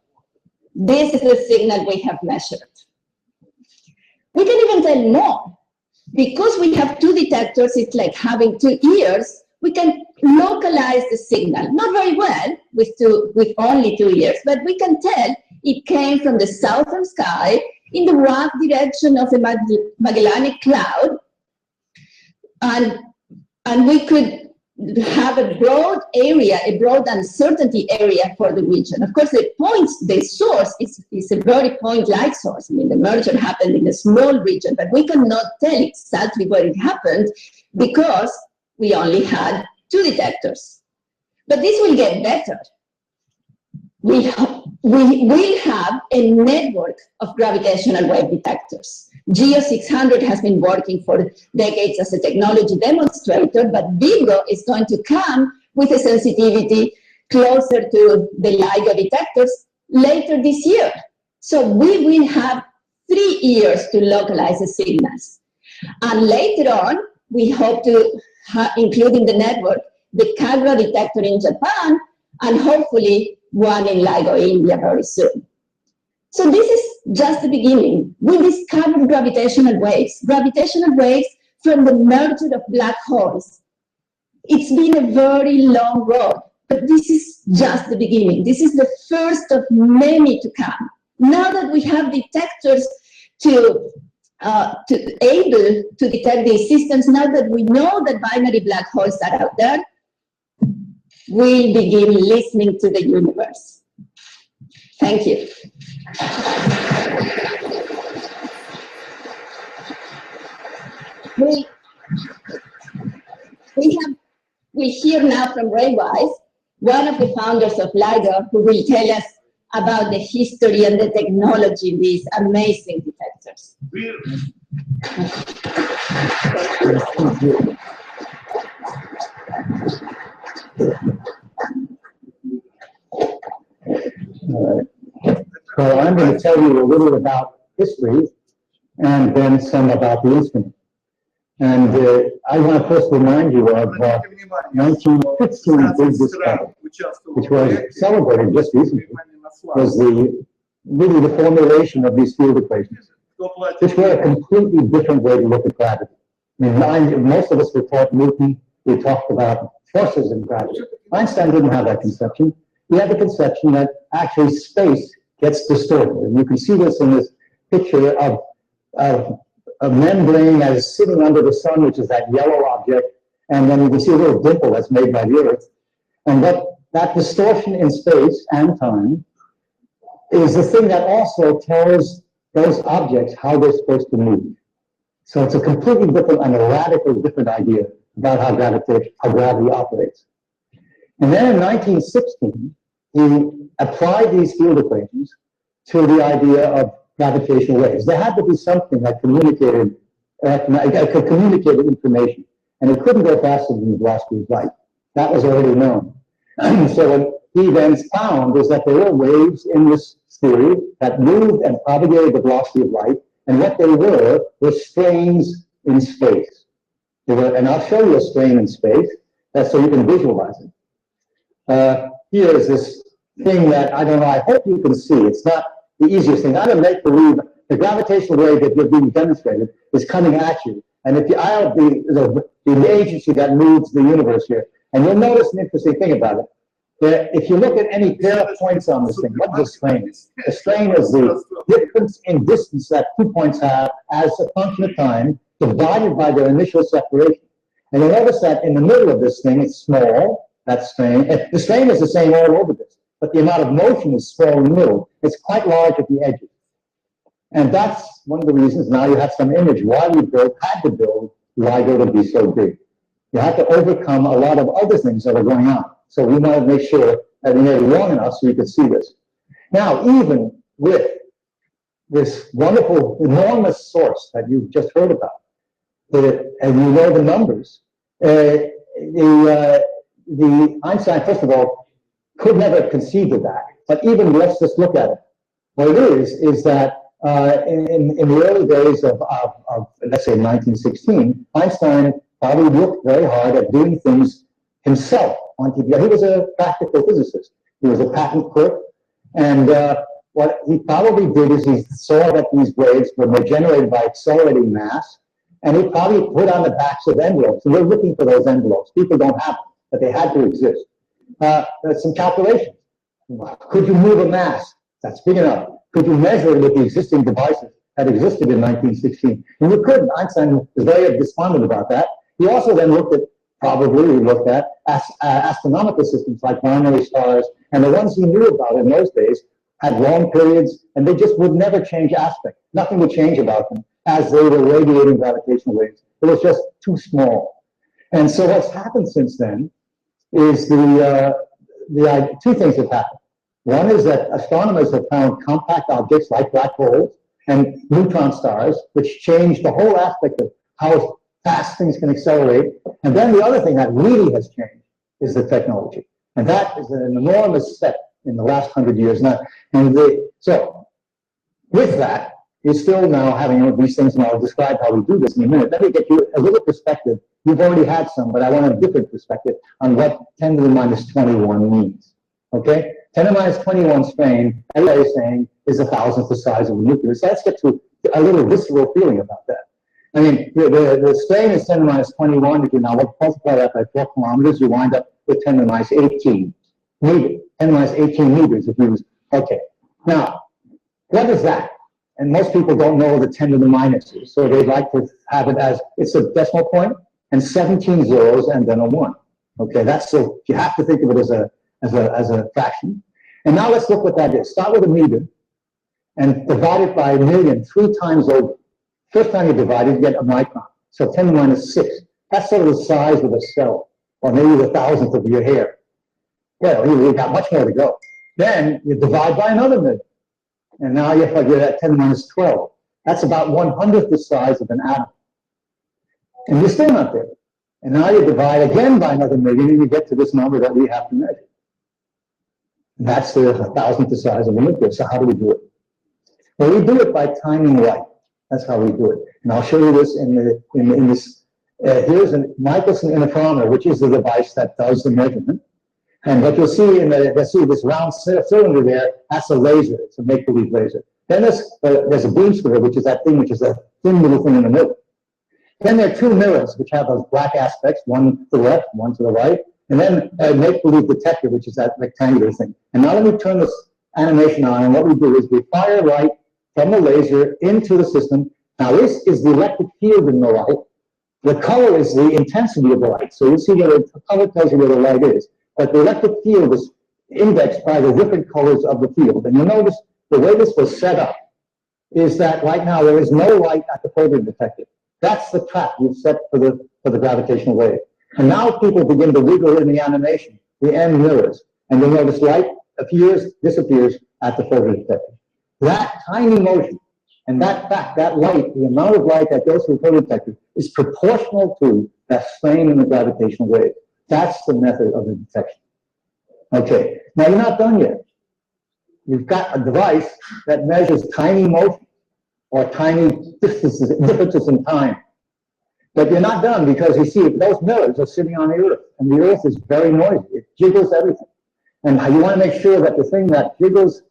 This is the signal we have measured. We can even tell more. Because we have 2 detectors, it's like having 2 ears, we can localize the signal. Not very well with only 2 ears, but we can tell it came from the southern sky in the rough direction of the Magellanic Cloud. And we could have a broad area, a broad uncertainty area for the region. Of course, the source is a very point-like source. I mean, the merger happened in a small region, but we cannot tell exactly where it happened because we only had 2 detectors. But this will get better. We will have a network of gravitational wave detectors. GEO 600 has been working for decades as a technology demonstrator, but Virgo is going to come with a sensitivity closer to the LIGO detectors later this year. So we will have 3 years to localize the signals. And later on, we hope to include in the network the Kagra detector in Japan, and hopefully one in LIGO India very soon. So this is just the beginning. We discovered gravitational waves from the merger of black holes. It's been a very long road, but this is just the beginning. This is the first of many to come. Now that we have detectors to able to detect these systems, now that we know that binary black holes are out there, we'll begin listening to the universe. Thank you. We hear now from Ray Wise, one of the founders of LIGO, who will tell us about the history and the technology in these amazing detectors. All right. So I'm going to tell you a little about history and then some about the instrument. And I want to first remind you of 1915 big discovery. which was celebrated just recently, was really the formulation of these field equations, which were a completely different way to look at gravity. I mean, most of us were taught Newton, we talked about forces in gravity. Einstein didn't have that conception. He had the conception that actually space gets distorted. And you can see this in this picture of a membrane that is sitting under the sun, which is that yellow object, and then you can see a little dimple that's made by the Earth. And that distortion in space and time is the thing that also tells those objects how they're supposed to move. So it's a completely different and a radically different idea about how gravity operates. And then in 1916, he applied these field equations to the idea of gravitational waves. There had to be something that communicated, could communicate information, and it couldn't go faster than the velocity of light. That was already known. So what he then found is that there were waves in this theory that moved and propagated the velocity of light, and what they were strains in space. And I'll show you a strain in space, so you can visualize it. Here is this thing that, I don't know, I hope you can see. It's not the easiest thing. I don't make believe the gravitational wave that you're being demonstrated is coming at you. And if you, I'll be the agency that moves the universe here. And you'll notice an interesting thing about it. That if you look at any pair of points on this thing, what is a strain? A strain is the difference in distance that 2 points have as a function of time divided by their initial separation. And you'll notice that in the middle of this thing, it's small, that strain. The strain is the same all over this, but the amount of motion is small in the middle. It's quite large at the edges. And that's one of the reasons now you have some image why we had to build LIGO to be so big. You have to overcome a lot of other things that are going on. So we want to make sure that we made it long enough so we could see this. Now, even with this wonderful, enormous source that you've just heard about, and you know the numbers, the Einstein, first of all, could never have conceived of that. But even let's just look at it. What it is that in the early days of let's say 1916, Einstein probably looked very hard at doing things himself on TV. He was a practical physicist. He was a patent clerk. And what he probably did is he saw that these waves were generated by accelerating mass, and he probably put on the backs of envelopes. And we're looking for those envelopes. People don't have them, but they had to exist. There's some calculations. Could you move a mass that's big enough? Could you measure it with the existing devices that existed in 1916? And you couldn't. Einstein was very despondent about that. He also then looked at astronomical systems like binary stars, and the ones he knew about in those days had long periods, and they just would never change aspect. Nothing would change about them as they were radiating gravitational waves. It was just too small. And so what's happened since then is two things have happened. One is that astronomers have found compact objects like black holes and neutron stars, which change the whole aspect of how fast things can accelerate. And then the other thing that really has changed is the technology. And that is an enormous step in the last 100 years. So with that, you're still now having these things, and I'll describe how we do this in a minute. Let me get you a little perspective. You've already had some, but I want a different perspective on what 10 to the minus 21 means. Okay? 10 to the minus 21 strain, everybody is saying, is 1,000th the size of a nucleus. So let's get to a little visceral feeling about that. I mean, the strain is 10 to the minus 21. If you now multiply that by 4 kilometers, you wind up with 10 to the minus 18 meters. 10 to the minus 18 meters if you use, okay. Now, what is that? And most people don't know the 10 to the minuses, so they'd like to have it as, it's a decimal point and 17 zeros and then a 1. Okay, that's so, you have to think of it as a fraction. And now let's look what that is. Start with a meter and divide it by a million 3 times over. First time you divide it, you get a micron. So 10 to the minus 6. That's sort of the size of a cell, or maybe the 1,000th of your hair. Well, you've got much more to go. Then you divide by another million. And now you're at 10 to the minus 12. That's about 1/100th the size of an atom. And you're still not there. And now you divide again by another million, and you get to this number that we have to measure. And that's the 1,000th the size of a nucleus. So how do we do it? Well, we do it by timing light. That's how we do it. And I'll show you this in this. Here's a Michelson interferometer, which is the device that does the measurement. And what you'll see this round cylinder there, that's a laser. It's a make-believe laser. Then there's a beam splitter, which is that thing, which is a thin little thing in the middle. Then there are two mirrors, which have those black aspects, one to the left, one to the right. And then a make-believe detector, which is that rectangular thing. And now let me turn this animation on, and what we do is we fire light from the laser into the system. Now this is the electric field in the light. The color is the intensity of the light. So you see where the color tells you where the light is. But the electric field is indexed by the different colors of the field. And you'll notice the way this was set up is that right now there is no light at the photon detector. That's the trap you've set for the gravitational wave. And now people begin to wiggle in the animation, the end mirrors. And you'll notice light appears, disappears at the photon detector. That tiny motion and that fact, that light, the amount of light that goes through the photodetector is proportional to that strain in the gravitational wave. That's the method of the detection. Okay, now you're not done yet. You've got a device that measures tiny motion or tiny differences in time. But you're not done because you see those mirrors are sitting on the Earth, and the Earth is very noisy. It jiggles everything. And you want to make sure that the thing that jiggles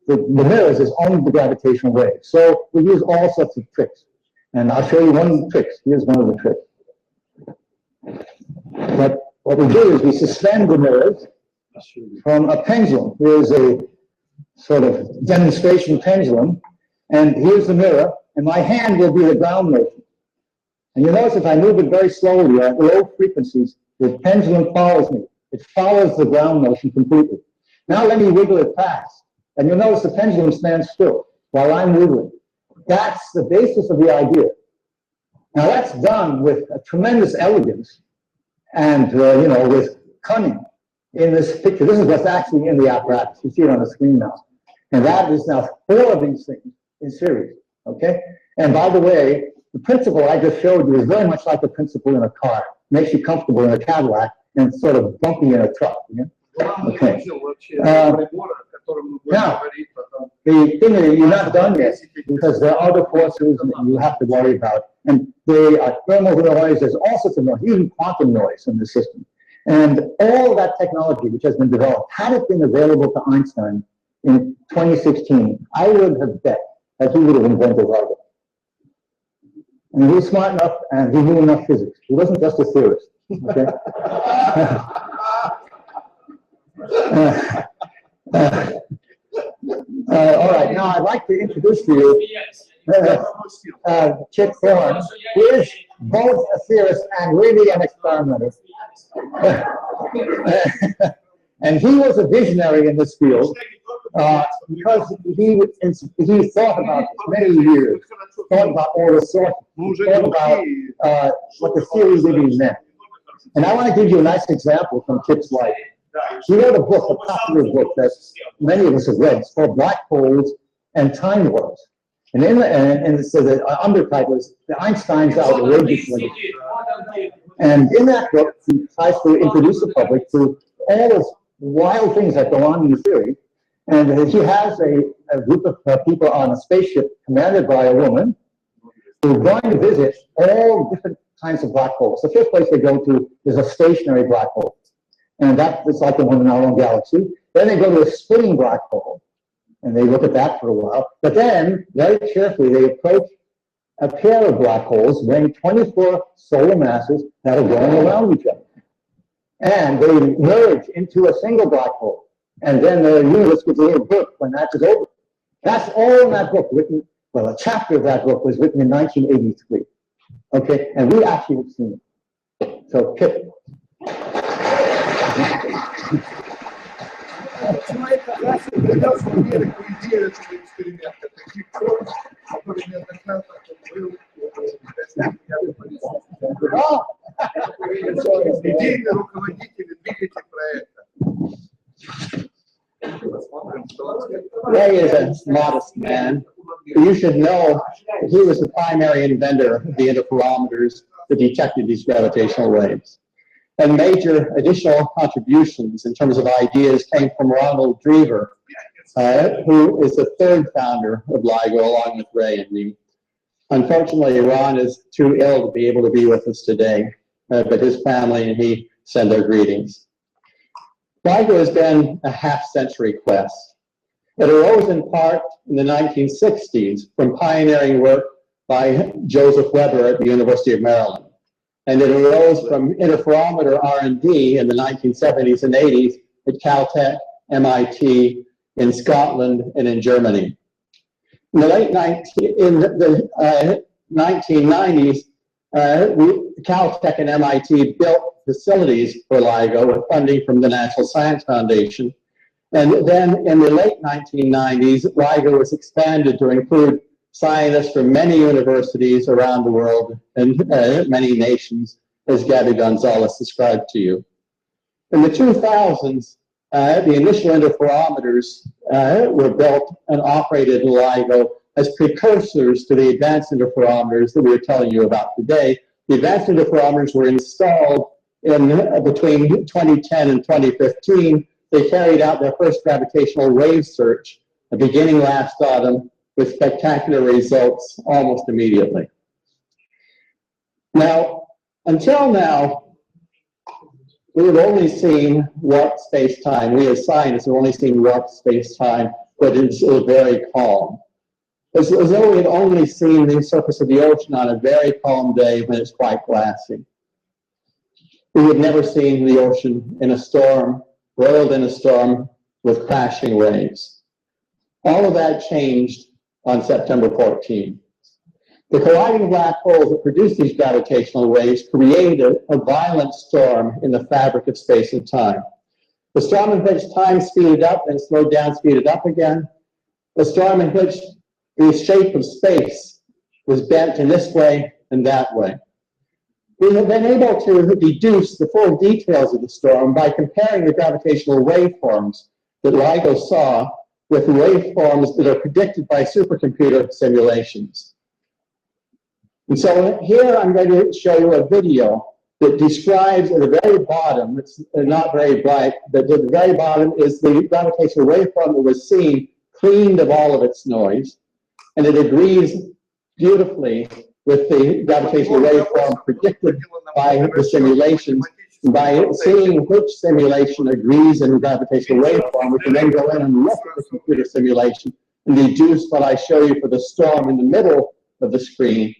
the mirrors is only the gravitational wave. So we use all sorts of tricks. And I'll show you one of the tricks. Here's one of the tricks. But what we do is we suspend the mirrors from a pendulum. Here's a sort of demonstration pendulum. And here's the mirror. And my hand will be the ground motion. And you notice if I move it very slowly at low frequencies, the pendulum follows me. It follows the ground motion completely. Now let me wiggle it fast. And you'll notice the pendulum stands still while I'm wiggling. That's the basis of the idea. Now that's done with a tremendous elegance and, you know, with cunning in this picture. This is what's actually in the apparatus. You see it on the screen now. And that is now 4 of these things in series, okay? And by the way, the principle I just showed you is very much like the principle in a car. It makes you comfortable in a Cadillac and sort of bumpy in a truck. Yeah? Okay. Now, the thing is, you're not done yet because there are other forces that you have to worry about. And they are thermal noise, there's all sorts of noise, even quantum noise in the system. And all that technology which has been developed, had it been available to Einstein in 2016, I would have bet that he would have invented radar. And he was smart enough and he knew enough physics. He wasn't just a theorist. Okay? All right, now I'd like to introduce to you Chip Thorne, who is both a theorist and really an experimenter. And he was a visionary in this field because he thought about this many years, thought about all the sources, thought about what the theory really meant. And I want to give you a nice example from Chip's life. He wrote a book, a popular book that many of us have read. It's called Black Holes and Time Warps. And in the and so the undertitle is Einstein's Outrageous Limits. And in that book, he tries to introduce the public to all those wild things that go on in the theory. And he has a group of people on a spaceship commanded by a woman who are going to visit all different kinds of black holes. The first place they go to is a stationary black hole. And that is like the one in our own galaxy. Then they go to a spinning black hole, and they look at that for a while. But then, very carefully, they approach a pair of black holes weighing 24 solar masses that are going around each other. And they merge into a single black hole. And then the universe gets a little burp when that is over. That's all in that book written, well, a chapter of that book was written in 1983. Okay, and we actually have seen it. So, Chip. Человек придал в Америку идею этого эксперимента, таких форм, который неоднократно был идейный руководитель, двигатель проекта. Ray is a modest man. You should know that he was the primary inventor of the interferometers that detected these gravitational waves. And major additional contributions in terms of ideas came from Ronald Drever, who is the 3rd founder of LIGO, along with Ray and me. Unfortunately, Ron is too ill to be able to be with us today, but his family and he send their greetings. LIGO has been a half-century quest. It arose in part in the 1960s from pioneering work by Joseph Weber at the University of Maryland. And it arose from interferometer R&D in the 1970s and 80s at Caltech, MIT, in Scotland, and in Germany. In the 1990s, Caltech and MIT built facilities for LIGO with funding from the National Science Foundation. And then in the late 1990s, LIGO was expanded to include scientists from many universities around the world and many nations, as Gabby Gonzalez described to you. In the 2000s, the initial interferometers were built and operated in LIGO as precursors to the advanced interferometers that we were telling you about today. The advanced interferometers were installed in between 2010 and 2015. They carried out their first gravitational wave search beginning last autumn with spectacular results almost immediately. Now, until now, we have only seen warped space-time. We as scientists have only seen warped space-time, but it's very calm. As though we had only seen the surface of the ocean on a very calm day when it's quite glassy. We had never seen the ocean in a storm, roiled in a storm with crashing waves. All of that changed on September 14. The colliding black holes that produce these gravitational waves created a violent storm in the fabric of space and time. The storm in which time speeded up and slowed down, speeded up again. The storm in which the shape of space was bent in this way and that way. We have been able to deduce the full details of the storm by comparing the gravitational waveforms that LIGO saw with waveforms that are predicted by supercomputer simulations. And so here I'm going to show you a video that describes at the very bottom, it's not very bright, but at the very bottom is the gravitational waveform that was seen, cleaned of all of its noise, and it agrees beautifully with the gravitational waveform predicted by the simulations. By seeing which simulation agrees in the gravitational waveform, we can then go in and look at the computer simulation and deduce what I show you for the storm in the middle of the screen.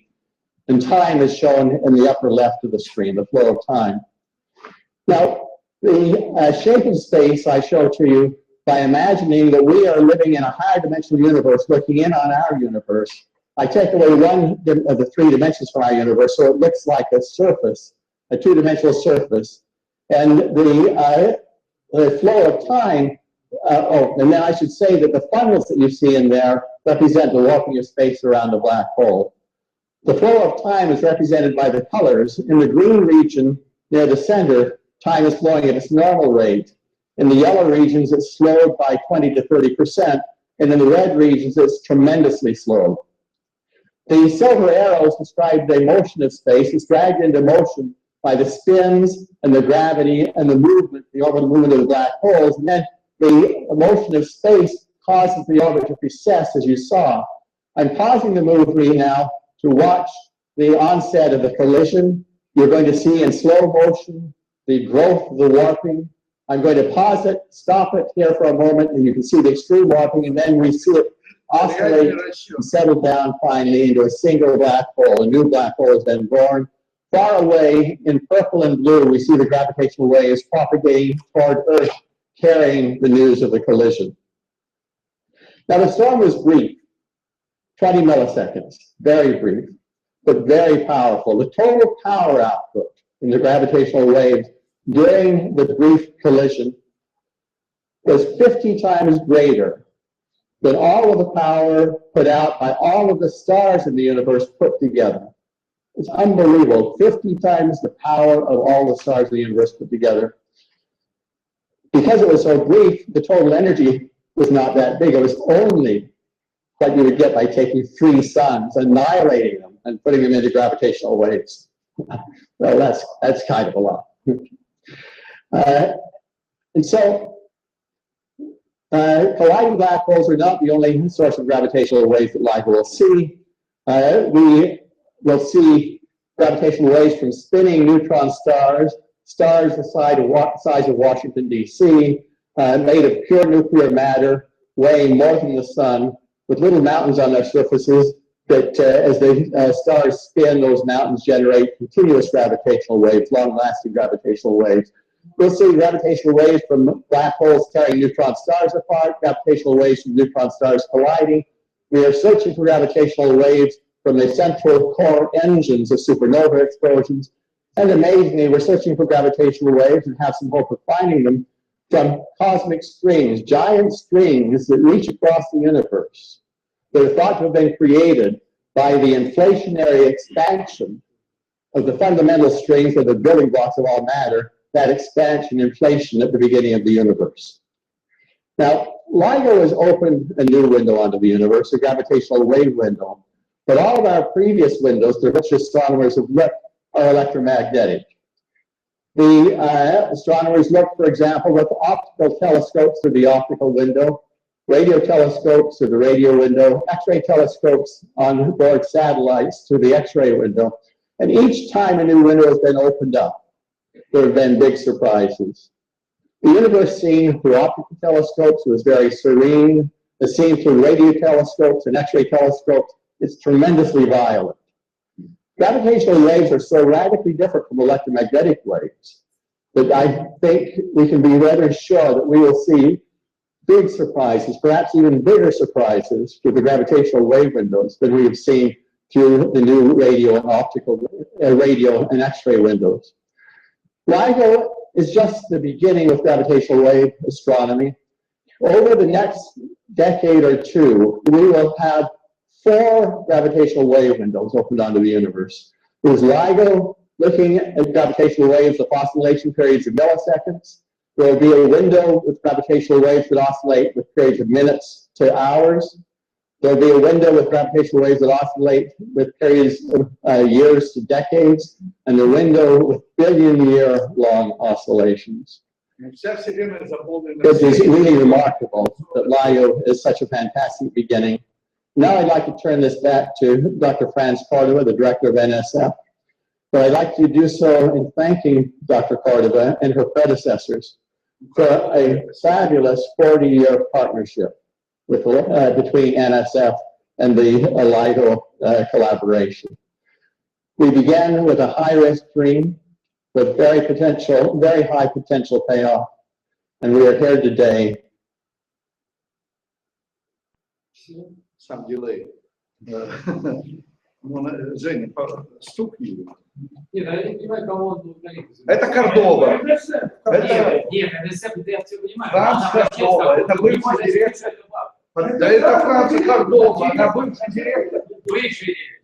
And time is shown in the upper left of the screen, the flow of time. Now, the shape of space I show to you by imagining that we are living in a higher dimensional universe, looking in on our universe. I take away one of the three dimensions from our universe, so it looks like a surface, a two-dimensional surface. And the flow of time, and then I should say that the funnels that you see in there represent the warping of space around a black hole. The flow of time is represented by the colors. In the green region near the center, time is flowing at its normal rate. In the yellow regions, it's slowed by 20 to 30%, and in the red regions, it's tremendously slowed. The silver arrows describe the motion of space. It's dragged into motion by the spins and the gravity and the movement, the orbital movement of the black holes, and then the motion of space causes the orbit to precess, as you saw. I'm pausing the movie now to watch the onset of the collision. You're going to see in slow motion the growth of the warping. I'm going to pause it, stop it here for a moment, and you can see the extreme warping, and then we see it oscillate and settle down finally into a single black hole. A new black hole has been born. Far away in purple and blue, we see the gravitational waves propagating toward Earth, carrying the news of the collision. Now, the storm was brief, 20 milliseconds, very brief, but very powerful. The total power output in the gravitational waves during the brief collision was 50 times greater than all of the power put out by all of the stars in the universe put together. It's unbelievable, 50 times the power of all the stars in the universe put together. Because it was so brief, the total energy was not that big. It was only what you would get by taking 3 suns, annihilating them, and putting them into gravitational waves. Well, that's kind of a lot. And so, colliding black holes are not the only source of gravitational waves that LIGO will see. We will see gravitational waves from spinning neutron stars, stars the size of Washington, D.C., made of pure nuclear matter, weighing more than the sun, with little mountains on their surfaces that as the stars spin, those mountains generate continuous gravitational waves, long-lasting gravitational waves. We'll see gravitational waves from black holes tearing neutron stars apart, gravitational waves from neutron stars colliding. We are searching for gravitational waves from the central core engines of supernova explosions. And amazingly, we're searching for gravitational waves and have some hope of finding them from cosmic strings, giant strings that reach across the universe. They're thought to have been created by the inflationary expansion of the fundamental strings that are the building blocks of all matter, that expansion, inflation at the beginning of the universe. Now, LIGO has opened a new window onto the universe, a gravitational wave window, but all of our previous windows through which astronomers have looked are electromagnetic. The astronomers look, for example, with optical telescopes through the optical window, radio telescopes through the radio window, X-ray telescopes on board satellites through the X-ray window. And each time a new window has been opened up, there have been big surprises. The universe seen through optical telescopes was very serene. The seen through radio telescopes and X-ray telescopes is tremendously violent. Gravitational waves are so radically different from electromagnetic waves that I think we can be rather sure that we will see big surprises, perhaps even bigger surprises through the gravitational wave windows than we have seen through the new radio and optical, radio and X-ray windows. LIGO is just the beginning of gravitational wave astronomy. Over the next decade or two, we will have 4 gravitational wave windows opened onto the universe. There's LIGO looking at gravitational waves of oscillation periods of milliseconds. There will be a window with gravitational waves that oscillate with periods of minutes to hours. There will be a window with gravitational waves that oscillate with periods of years to decades, and a window with billion-year-long oscillations. It is really remarkable that LIGO is such a fantastic beginning. Now I'd like to turn this back to Dr. Franz Cordova, the director of NSF. But I'd like to do so in thanking Dr. Cordova and her predecessors for a fabulous 40-year partnership with, between NSF and the LIGO collaboration. We began with a high-risk dream with very high potential payoff, and we are here today. Some delay. Женя, стукни. Это Кордова. Нет, НСФ, я все понимаю. Франц Кордова, это бывший директор. Да это Франц Кордова, она бывший директор.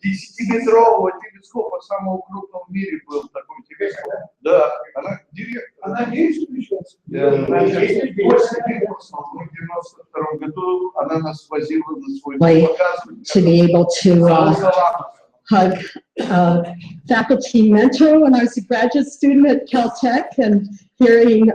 10-метрового телескопа самого крупного в мире был такой телескоп. Да, она директор. Она действует сейчас? Да, она действует. В 92 году она нас возила на свой показ. To be able to hug a faculty mentor when I was a graduate student at Caltech, and hearing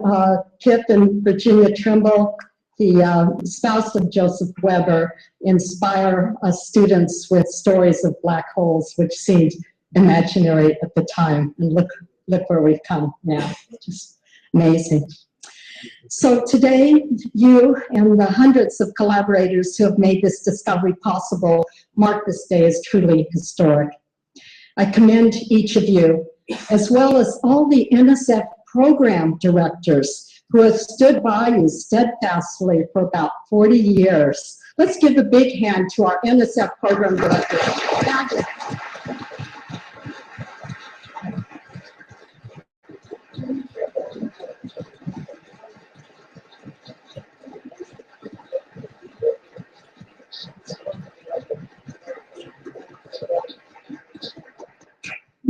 Kip and Virginia Trimble, the spouse of Joseph Weber, inspire us students with stories of black holes, which seemed imaginary at the time. And look where we've come now, just amazing. So today, you and the hundreds of collaborators who have made this discovery possible mark this day as truly historic. I commend each of you, as well as all the NSF program directors who have stood by you steadfastly for about 40 years. Let's give a big hand to our NSF program directors.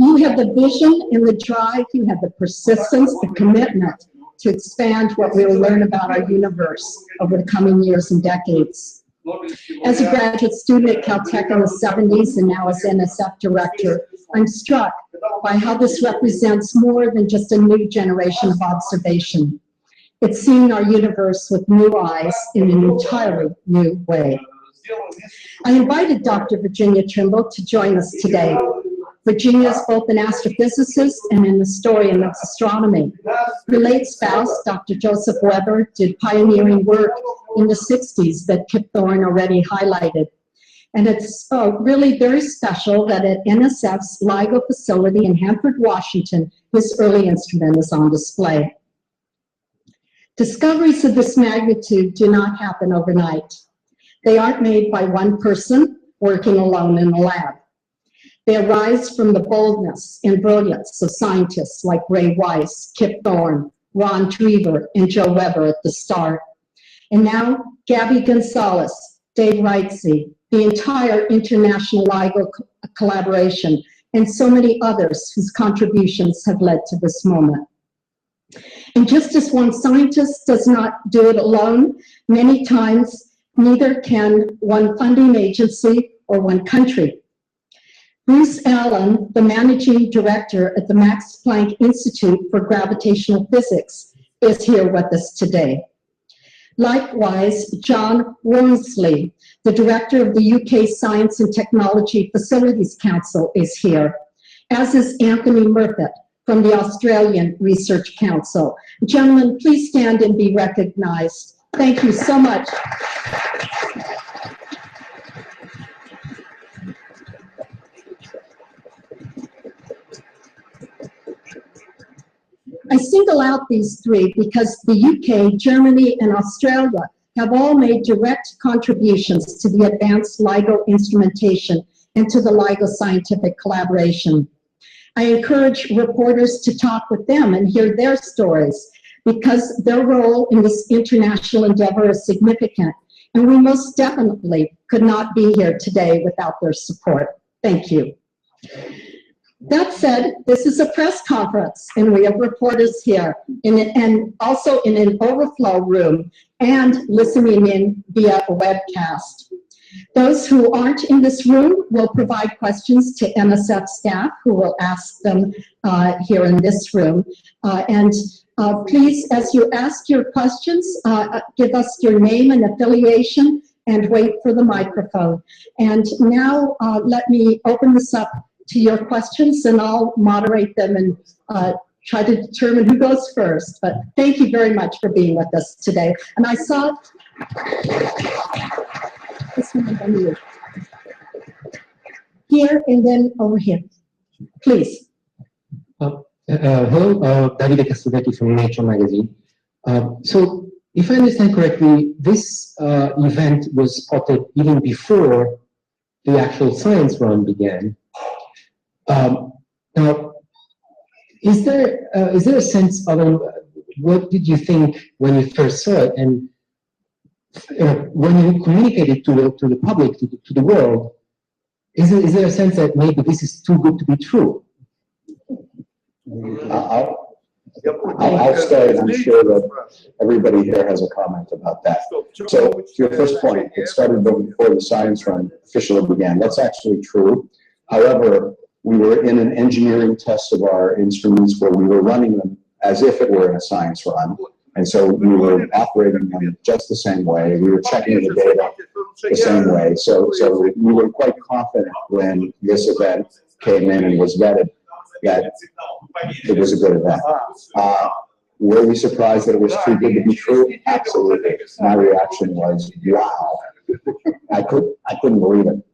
You have the vision and the drive, you have the persistence, the commitment to expand what we will learn about our universe over the coming years and decades. As a graduate student at Caltech in the 70s and now as NSF director, I'm struck by how this represents more than just a new generation of observation. It's seeing our universe with new eyes in an entirely new way. I invited Dr. Virginia Trimble to join us today. Virginia is both an astrophysicist and an historian of astronomy. Her late spouse, Dr. Joseph Weber, did pioneering work in the 60s that Kip Thorne already highlighted. And it's really very special that at NSF's LIGO facility in Hanford, Washington, this early instrument is on display. Discoveries of this magnitude do not happen overnight. They aren't made by one person working alone in a lab. They arise from the boldness and brilliance of scientists like Ray Weiss, Kip Thorne, Ron Drever, and Joe Weber at the start. And now, Gabby Gonzalez, Dave Wrightsey, the entire international LIGO collaboration, and so many others whose contributions have led to this moment. And just as one scientist does not do it alone, many times neither can one funding agency or one country. Bruce Allen, the managing director at the Max Planck Institute for Gravitational Physics, is here with us today. Likewise, John Wormsley, the director of the UK Science and Technology Facilities Council, is here, as is Anthony Murphy from the Australian Research Council. Gentlemen, please stand and be recognized. Thank you so much. I single out these three because the UK, Germany, and Australia have all made direct contributions to the advanced LIGO instrumentation and to the LIGO scientific collaboration. I encourage reporters to talk with them and hear their stories because their role in this international endeavor is significant, and we most definitely could not be here today without their support. Thank you. That said, this is a press conference, and we have reporters here, and also in an overflow room, and listening in via a webcast. Those who aren't in this room will provide questions to NSF staff, who will ask them here in this room. Please, as you ask your questions, give us your name and affiliation, and wait for the microphone. And now, let me open this up to your questions, and I'll moderate them and try to determine who goes first. But thank you very much for being with us today. And I saw this one here and then over here. Please. Hello, Davide Castrovetti from Nature magazine. So, if I understand correctly, this event was spotted even before the actual science run began. Now, is there a sense of what did you think when you first saw it, and when you communicated to the public, to the world, is there a sense that maybe this is too good to be true? I'll start, and I'm sure that everybody here has a comment about that. So, to your first point, it started before the science run officially began. That's actually true. However, we were in an engineering test of our instruments where we were running them as if it were in a science run. And so we were operating them just the same way. We were checking the data the same way. So we were quite confident when this event came in and was vetted that it was a good event. Were we surprised that it was too good to be true? Absolutely. My reaction was, wow. I couldn't believe it.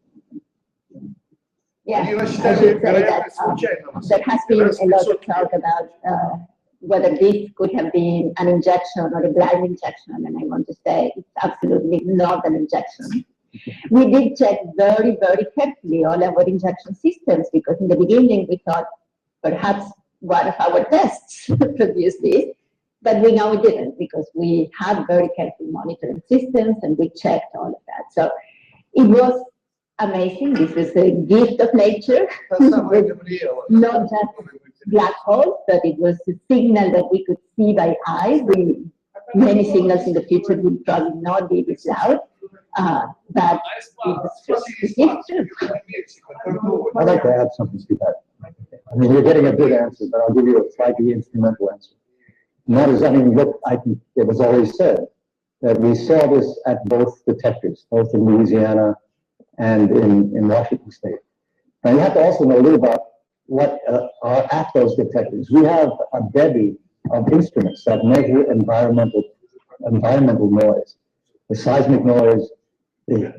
Yeah, I should say that there has been a lot of talk about whether this could have been an injection or a blind injection, and I want to say it's absolutely not an injection. We did check very, very carefully all our injection systems, because in the beginning we thought perhaps one of our tests produced this, but we know it didn't, because we had very careful monitoring systems and we checked all of that. So it was amazing. This is a gift of nature. Not just black holes, but it was a signal that we could see by eye. Many signals in the future will probably not be this loud, but it was just a gift. I'd like to add something to that. I mean, you're getting a good answer, but I'll give you a slightly instrumental answer. And that is, I mean, look, I think it was always said that we saw this at both detectors, both in Louisiana and in Washington State. Now, you have to also know a little about what are at those detectors. We have a bevy of instruments that measure environmental noise, the seismic noise, the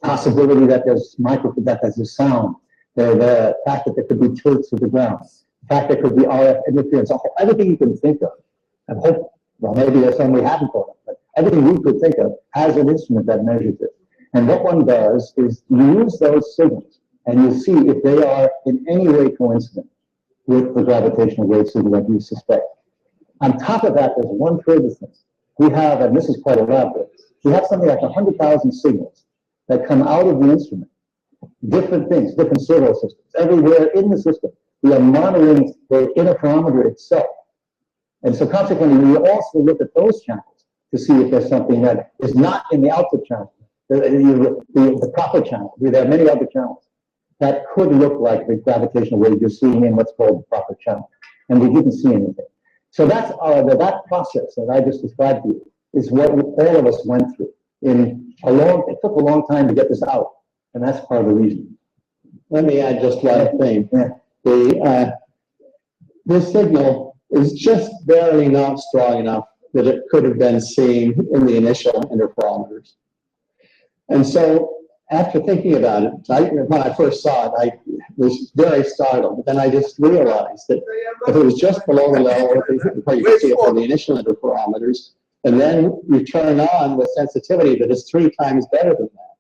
possibility that there's a sound, the fact that there could be tilts to the ground, the fact there could be RF interference, everything you can think of. And hope, well, maybe there's some we haven't thought of, but everything we could think of has an instrument that measures it. And what one does is use those signals, and you see if they are in any way coincident with the gravitational wave signal that you suspect. On top of that, there's one further thing. We have, and this is quite elaborate, we have something like 100,000 signals that come out of the instrument. Different things, different servo systems. Everywhere in the system, we are monitoring the interferometer itself. And so consequently, we also look at those channels to see if there's something that is not in the output channel, the proper channel. There are many other channels that could look like the gravitational wave you're seeing in what's called the proper channel. And we didn't see anything. So that's that process that I just described to you is what all of us went through. It took a long time to get this out, and that's part of the reason. Let me add just one thing. Yeah. This signal is just barely not strong enough that it could have been seen in the initial interferometers. And so after thinking about it, when I first saw it, I was very startled. But then I just realized that if it was just below the level where you could see it from the initial interferometers, and then you turn on with sensitivity that is 3 times better than that,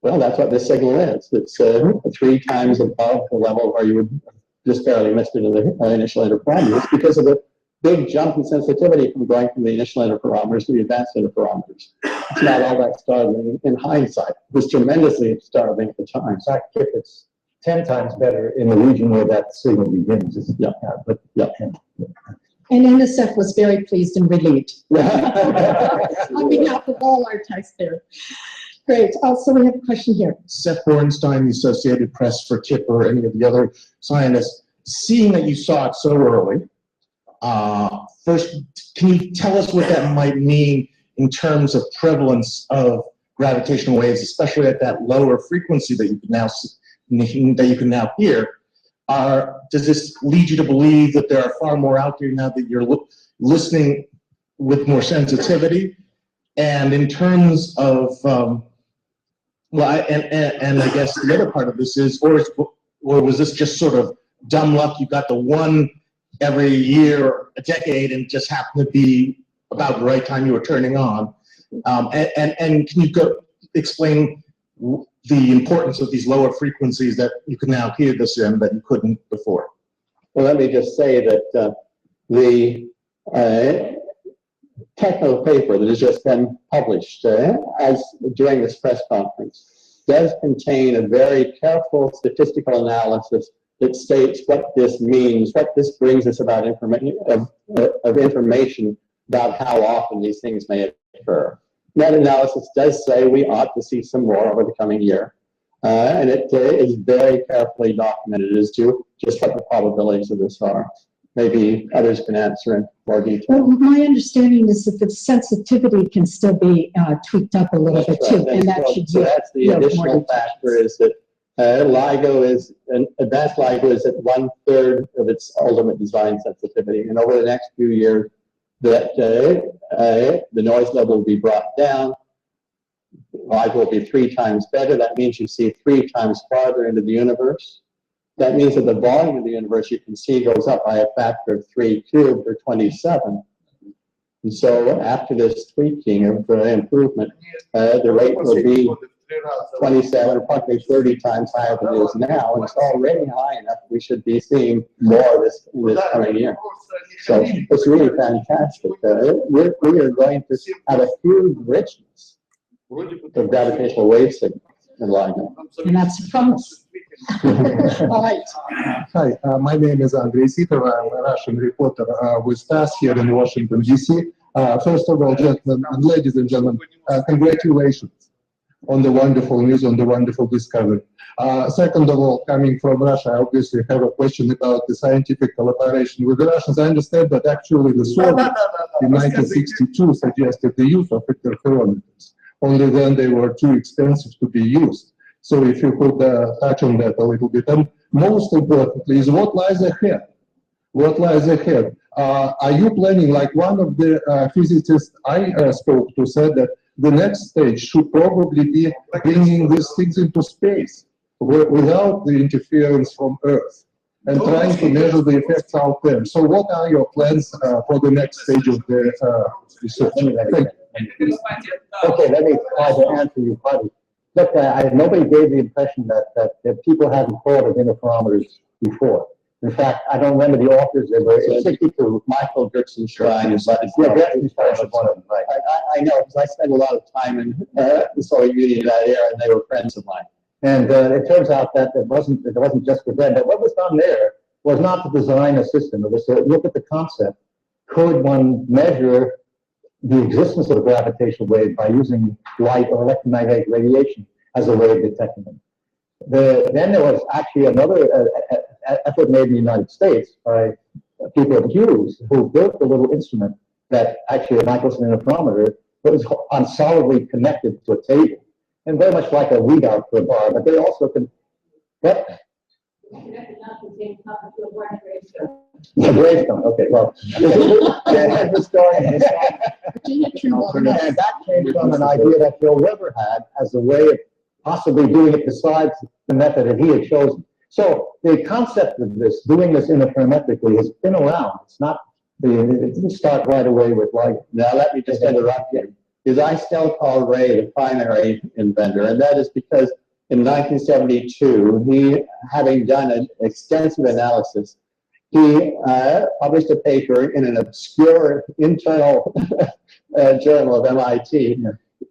well, that's what this signal is. It's 3 times above the level where you would just barely missed it in the initial interferometers because of the big jump in sensitivity from going from the initial interferometers to the advanced interferometers. It's not all that startling in hindsight. It was tremendously startling at the time. In fact, it's 10 times better in the region where that signal begins. And NSF was very pleased and relieved. On behalf of all our taxpayers. Great. Also, we have a question here. Seth Bornstein, the Associated Press for Kipper, any of the other scientists, seeing that you saw it so early, first, can you tell us what that might mean in terms of prevalence of gravitational waves, especially at that lower frequency that you can now hear? Does this lead you to believe that there are far more out there now that you're listening with more sensitivity? And in terms of, and I guess the other part of this is, or was this just sort of dumb luck? You got the one every year or a decade and just happened to be about the right time you were turning on. And can you explain the importance of these lower frequencies that you can now hear this in that you couldn't before? Well, let me just say that the technical paper that has just been published during this press conference does contain a very careful statistical analysis that states what this means, what this brings us about information about how often these things may occur. That analysis does say we ought to see some more over the coming year, and it is very carefully documented as to just what the probabilities of this are. Maybe others can answer in more detail. Well, my understanding is that the sensitivity can still be tweaked up a little bit too, and that should so that's the additional factor is that LIGO advanced LIGO is at 1/3 of its ultimate design sensitivity, and over the next few years, that the noise level will be brought down. LIGO will be 3 times better. That means you see 3 times farther into the universe. That means that the volume of the universe you can see goes up by a factor of 3 cubed or 27. And so after this tweaking of improvement, the rate will be 27 or probably 30 times higher than it is now, and it's already high enough. We should be seeing more of this in this coming year. So it's really fantastic. We are going to have a huge richness of gravitational wave signals in LIGO. And that's a promise. All right. Hi, my name is Andrei Sitov. I'm a Russian reporter with TASS here in Washington, D.C. First of all, gentlemen and ladies and gentlemen, congratulations on the wonderful news, on the wonderful discovery. Second of all, coming from Russia, I obviously have a question about the scientific collaboration with the Russians. I understand that actually the Soviets in 1962 suggested the use of interferometers. Only then they were too expensive to be used. So if you could touch on that a little bit. And most importantly, is what lies ahead. What lies ahead? Are you planning, like one of the physicists I spoke to said that the next stage should probably be bringing these things into space without the interference from Earth and trying to measure the effects out there. So what are your plans for the next stage of the research? Okay, let me try to answer you partly. Look, nobody gave the impression that people hadn't thought of interferometers before. In fact, I don't remember the authors. There were 62. Michael Gertzenstein is one of them. Right. I know, because I spent a lot of time in the Soviet Union in that era, and they were friends of mine. And it turns out that it wasn't just for them. But what was done there was not to design a system. It was to look at the concept. Could one measure the existence of a gravitational wave by using light or electromagnetic radiation as a way of detecting them? Then there was actually another effort made in the United States by people at Hughes who built a little instrument that actually a Michelson interferometer was unsolidly connected to a table, and very much like a readout for a bar, but they also can. What? The gravestone. Okay, well, and that came from an idea that Bill Weber had as a way of possibly doing it besides the method that he had chosen. So the concept of this, doing this interferometrically, has been around. It's not, it didn't start right away with light. Now let me just interrupt you, because I still call Ray the primary inventor, and that is because in 1972, he, having done an extensive analysis, he published a paper in an obscure internal journal of MIT,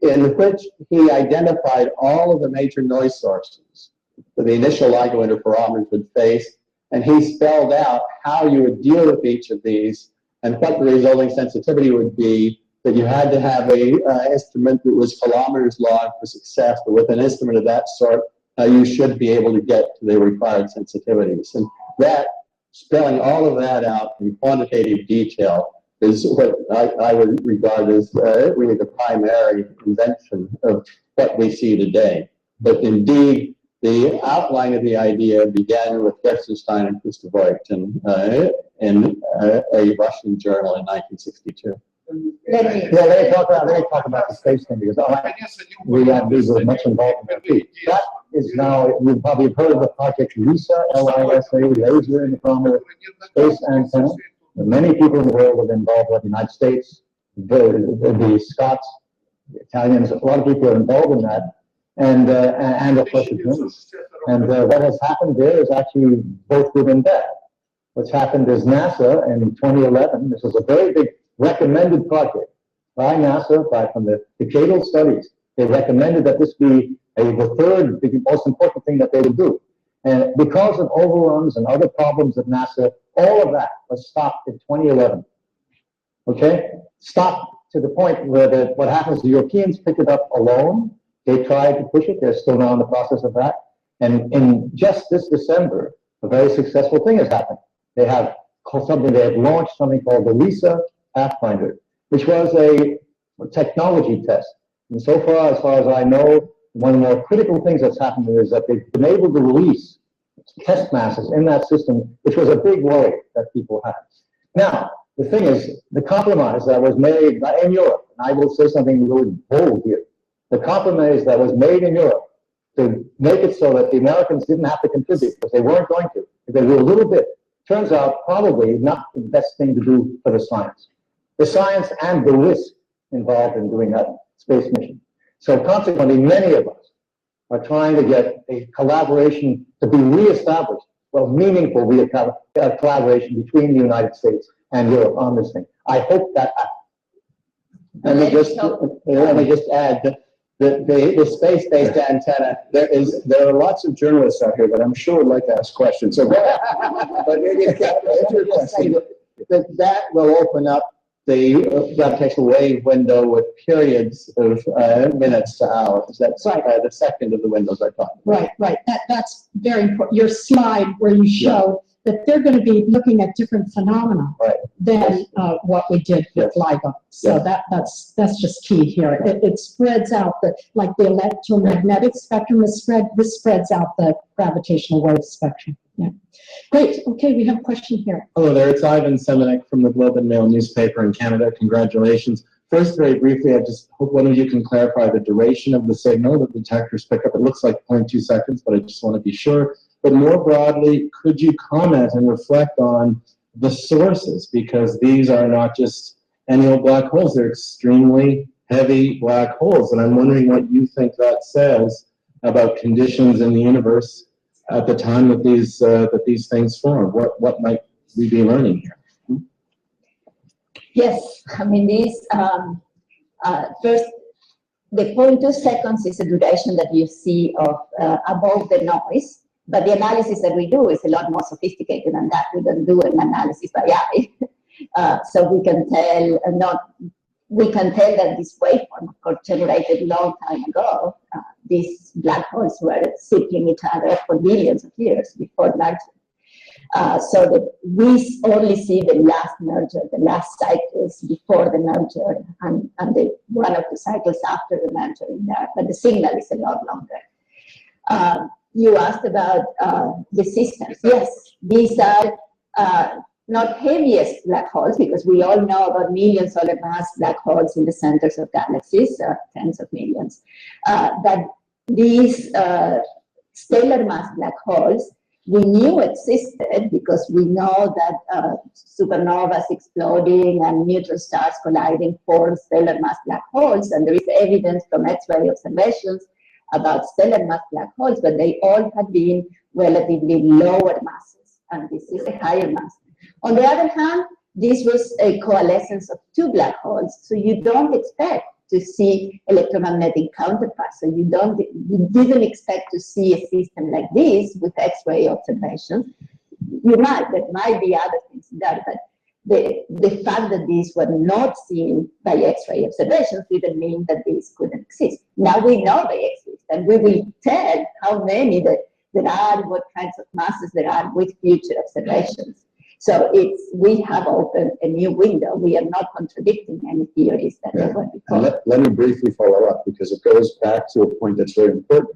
in which he identified all of the major noise sources that the initial LIGO interferometers would face, and he spelled out how you would deal with each of these and what the resulting sensitivity would be, that you had to have a instrument that was kilometers long for success, but with an instrument of that sort, you should be able to get to the required sensitivities. And that, spelling all of that out in quantitative detail, is what I would regard as really the primary invention of what we see today. But indeed, the outline of the idea began with Gertzenstein and Christopherson in a Russian journal in 1962. Let me talk about the space thing, because we were much involved in that. That is now, you probably have heard of the project LISA, L-I-S-A, Laser Interferometer Space Antenna. Many people in the world have been involved with the United States, the Scots, the Italians, a lot of people are involved in that, and of course the Germans. And what has happened there is actually both good and bad. What's happened is NASA in 2011, this was a very big recommended project by NASA, from the decadal studies. They recommended that this be the third most important thing that they would do. And because of overruns and other problems at NASA, all of that was stopped in 2011. Okay? Stopped to the point where what happens, the Europeans picked it up alone. They tried to push it. They're still now in the process of that. And in just this December, a very successful thing has happened. They have launched something called the LISA Pathfinder, which was a technology test. And so far as I know, one of the more critical things that's happened is that they've been able to release test masses in that system, which was a big worry that people had. Now, the thing is, the compromise that was made in Europe, and I will say something really bold here, the compromise that was made in Europe to make it so that the Americans didn't have to contribute, because they weren't going to. If they do a little bit, turns out probably not the best thing to do for the science. The science and the risk involved in doing that space mission. So consequently, many of us are trying to get a collaboration to be reestablished, well, meaningful collaboration between the United States and Europe on this thing. I hope that happens. Let me just add that the space-based antenna, there are lots of journalists out here that I'm sure would like to ask questions. So, but that will open up the gravitational wave window with periods of minutes to hours. That's the second of the windows I talked about. Right. That's very important. Your slide where you showed that they're going to be looking at different phenomena than what we did with LIGO. So that's just key here. It spreads out like the electromagnetic spectrum is spread. This spreads out the gravitational wave spectrum. Great. Okay, we have a question here. Hello there, it's Ivan Semenek from the Globe and Mail newspaper in Canada. Congratulations. First, very briefly, I just hope one of you can clarify the duration of the signal that the detectors pick up. It looks like 0.2 seconds, but I just want to be sure. But more broadly, could you comment and reflect on the sources? Because these are not just any old black holes, they're extremely heavy black holes. And I'm wondering what you think that says about conditions in the universe at the time that these things form. What might we be learning here? Yes, I mean, these, first, the 0.2 seconds is a duration that you see of above the noise, but the analysis that we do is a lot more sophisticated than that. We don't do an analysis by eye. So we can tell that this waveform, of course, generated a long time ago. These black holes were seeking each other for millions of years before merger. So that we only see the last merger, the last cycles before the merger, and one of the cycles after the merger in there, but the signal is a lot longer. You asked about the systems. Yes, these are not heaviest black holes, because we all know about million solar mass black holes in the centers of galaxies, tens of millions. But these stellar mass black holes, we knew existed because we know that supernovas exploding and neutron stars colliding form stellar mass black holes, and there is evidence from X-ray observations about stellar mass black holes, but they all have been relatively lower masses, and this is a higher mass. On the other hand, this was a coalescence of two black holes, so you don't expect to see electromagnetic counterparts. So you didn't expect to see a system like this with X-ray observations. There might be other things there, but the fact that these were not seen by X-ray observations didn't mean that these couldn't exist. Now we know they exist, and we will tell how many there are, what kinds of masses there are with future observations. So we have opened a new window. We are not contradicting any theories that were before. Let me briefly follow up, because it goes back to a point that's very important.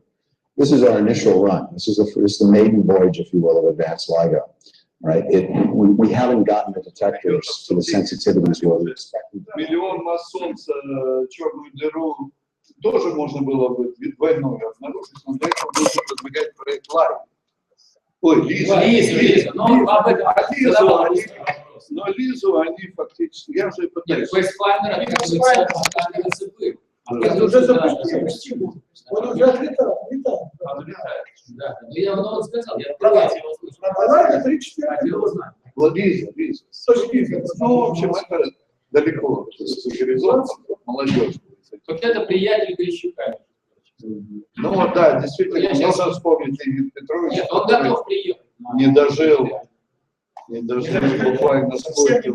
This is our initial run. This is the maiden voyage, if you will, of advanced LIGO. Right? We haven't gotten the detectors to the sensitivities we were expecting. Миллион масс Солнца, черную дыру тоже можно было бы двойной обнаружить, но для этого нужно продвигать проект LIGO. Ой, Лизу. Но Лизу они фактически, я уже пытаюсь. Он уже запустил. Он уже отлетал. Я много сказал. Я давайте 3-4. Лиза. Ну, в общем, это далеко с горизонта, молодежь. Вот это приятель Грищука. Ну да, действительно, можно вспомнить Леонид Петрович. Нет, он готов приехать. Не дожил буквально сколько,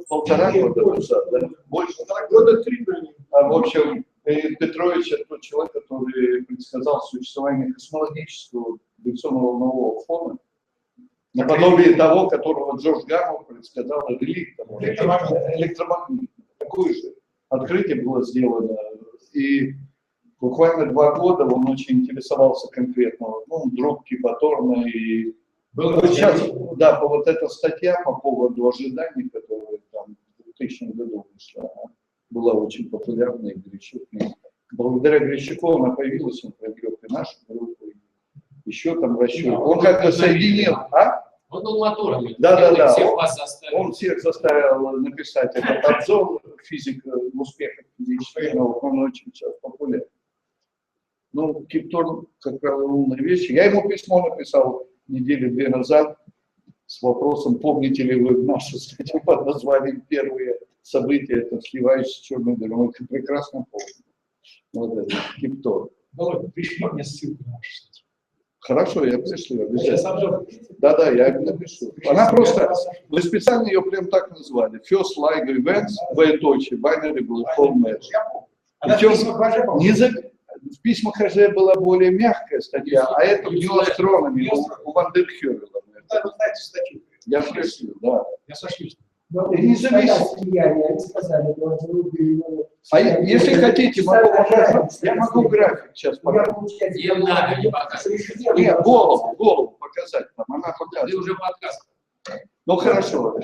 полтора года назад, да? Больше года 3. В общем, Леонид Петрович — это тот человек, который предсказал существование космологического гравитационно-волнового фона, наподобие того, которого Джордж Гаммон предсказал электромагнит. Такое же открытие было сделано, и буквально 2 года он очень интересовался конкретно, друг Кипаторна, и сейчас, да, вот эта статья по поводу ожиданий, которая там в 2000 году вышла, была очень популярна, и Грищук. Благодаря Грищуку она появилась, он привлек и нашу группу, и еще там расчет. Он как-то соединил, Он был мотором. Да. Он всех заставил написать этот обзор физика, успехов физических наук, он очень сейчас популярен. Ну, Кипторн, как правило, умные вещи. Я ему письмо написал 2 недели назад с вопросом, помните ли вы нашу статью под названием «Первые события, это сливающиеся черной дырой». Это прекрасно помню. Вот это, Кипторн. Володя, пришли мне ссылку на нашу статью. Хорошо, я пришлю. Да, я напишу. Она просто, мы специально ее прям так назвали. First LIGO Events, двоеточие, Binary Black Hole Match. В письмах ХЖ была более мягкая статья, а это в New Astronomy у Ван Дер Хёвела. Вы знаете статью. Я пришлю, да. Я сошлюсь. И не зависит. А если хотите, могу показать. Я могу график сейчас показать. Не надо, не показывать. Нет, голову показать. Там, она Ты показывает. уже подкаст. Ну хорошо.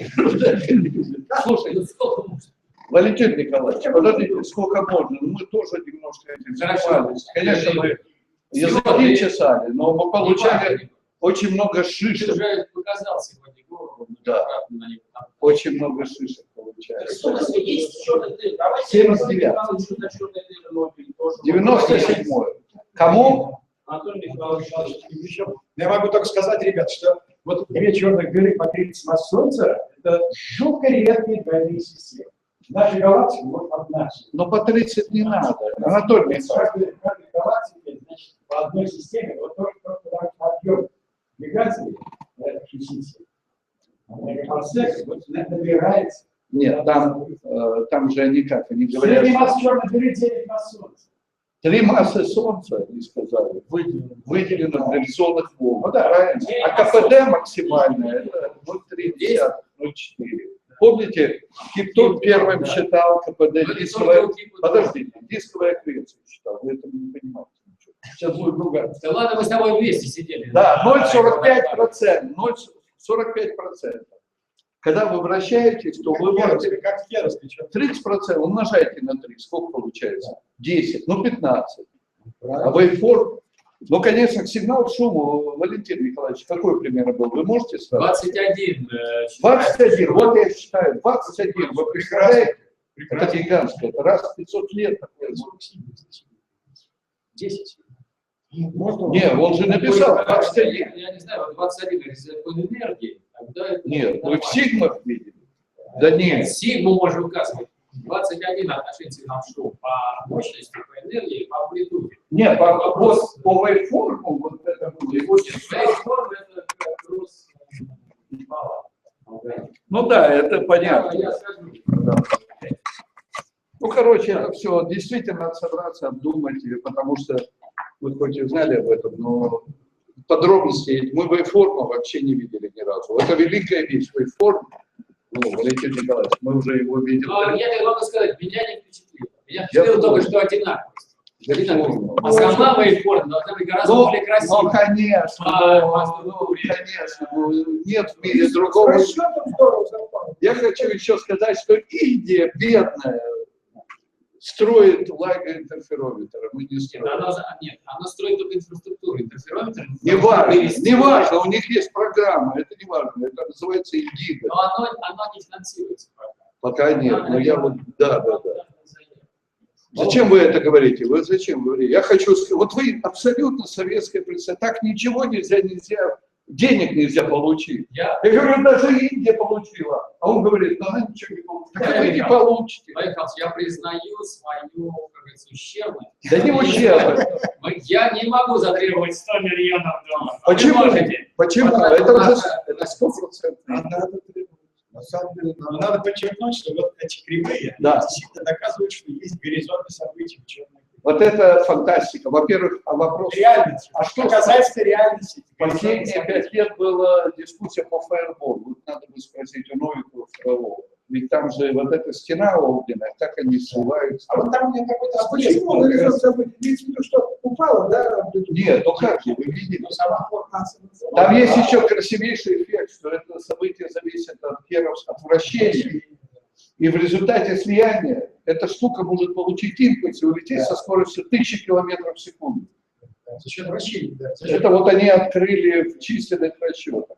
Слушай, Валентин Николаевич, подождите, сколько можно? Мы тоже немножко этим занимались. Конечно, мы языки чесали, но мы получали очень много Ты шишек. уже показал сегодня голову. Да. Очень много шишек получается. Есть черный дыр. Давайте 79. 97-й. Кому? Анатолий Михайлович, Я могу только сказать, ребят, что вот две черных дыры по 30 масс Солнца — это жутко редкие двойные системы. Наша галактика вот одна. Ну по 30 не надо. Анатолий Михайлович. Каждой галактике, значит, по одной системе, вот только объем двигателей этой системы. Вот набирается. Нет, там же никак, они говорят, Средняя масса черной дыры 9 масс Солнца. 3 массы Солнца, они сказали, выделено в гравитационных волн. Ну, да, правильно. А КПД максимальное это 0,3, 0,4. Помните, Киптон первым считал КПД дисковое, подождите, дисковое открытие считал, вы это не понимаете. Сейчас будет другая. Да ладно, мы с тобой вместе сидели. Да, 0,45%, 0,45%. Когда вы вращаетесь, то вы можете, как я распечатал. 30% умножаете на 3, сколько получается? 10, ну 15. А вейформ, ну, конечно, сигнал к шуму, Валентин Николаевич, какой пример был? Вы можете сказать? 21. 21, вот я считаю, 21, вы представляете? Это гигантское, это раз в 500 лет такое. 10. Не, он же написал 21. Я не знаю, 21 из какой энергии. Нет, вы в сигмах видели? Да нет. Сигму можно указывать. 21 отношение сигнал шум по мощности, по энергии, по амплитуде. Нет, по вейформу вот это будет. Вейформ это кросс. Ну да, это понятно. Я скажу. Да. Ну, короче, это все действительно надо собраться, обдумать, потому что вы хоть и знали об этом, но подробностей мы вейформа вообще не видели ни разу. Это великая вещь, вейформ. Ну, Валентин Николаевич, мы уже его видели. Но я тебе могу сказать, меня не впечатлило. Меня впечатлило только, что одинаковость. А сама вейформа должна быть гораздо более красивой. Ну, конечно, конечно, нет в мире другого. Я хочу еще сказать, что Индия, бедная, строит лагерь-интерферометр, мы не строим. Нет, она строит только инфраструктуру. Интерферометр. Не важно, у них есть программа, это не важно, это называется Индиго. Но оно не финансируется. Пока нет, но я вот, да. Зачем вы это говорите? Вы зачем говорите? Я хочу сказать, вот вы абсолютно советское представление, так ничего нельзя, денег нельзя получить. Я говорю, даже Индия получила. А он говорит, она ничего не получит. Так вы не получите. Я признаю свою, как говорится, ущербность. Да не ущербность. Я не могу затребовать 100 миллионов долларов. Почему? Почему? Это уже 100%. На самом деле, надо подчеркнуть, что вот эти кривые действительно доказывают, что есть горизонты событий в черной. Вот это фантастика. Во-первых, вопрос... Реальность. А что касается реальности? Последние 5 лет была дискуссия по фаерболу. Вот надо бы спросить у Новикова второго. Ведь там же вот эта стена огненная, так они сливаются. А вот там у меня какой-то... А почему горизонт событий? Имеется в виду, что упало, да? Нет, ну как же, вы видите. Там есть еще красивейший эффект, что это событие зависит от вращения. И в результате слияния эта штука может получить импульс и улететь со скоростью 1000 км в секунду. За счет вращения, да. Это вот они открыли в численных расчетах.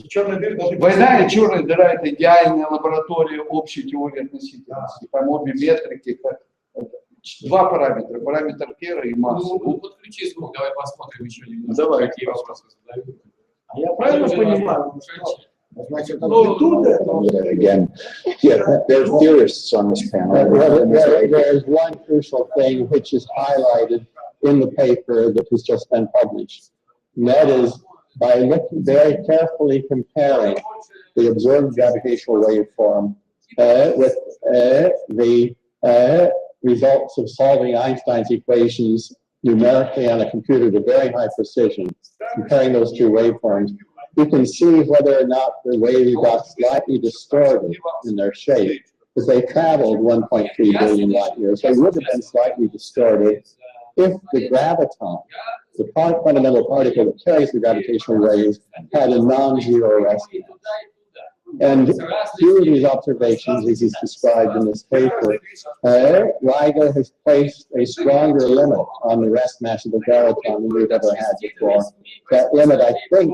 Черная дыра Война и черная дыра — это идеальная лаборатория общей теории относительности. Там обе метрики, два параметра, параметр Кера и масса. Ну, подключи звук, давай посмотрим еще немного. Давай. Какие вопросы задают. А я правильно понимаю? Значит, Again, yeah, there's theorists on this panel. There is one crucial thing which is highlighted in the paper that has just been published. And that is by looking very carefully comparing the observed gravitational waveform with the results of solving Einstein's equations numerically on a computer to very high precision, comparing those two waveforms. you can see whether or not the waves got slightly distorted in their shape. Because they traveled 1.3 billion light years, they would have been slightly distorted if the graviton, the fundamental particle that carries the gravitational waves, had a non-zero resonance. And through these observations, as is described in this paper, LIGO has placed a stronger limit on the rest mass of the graviton than we've ever had before. That limit, I think,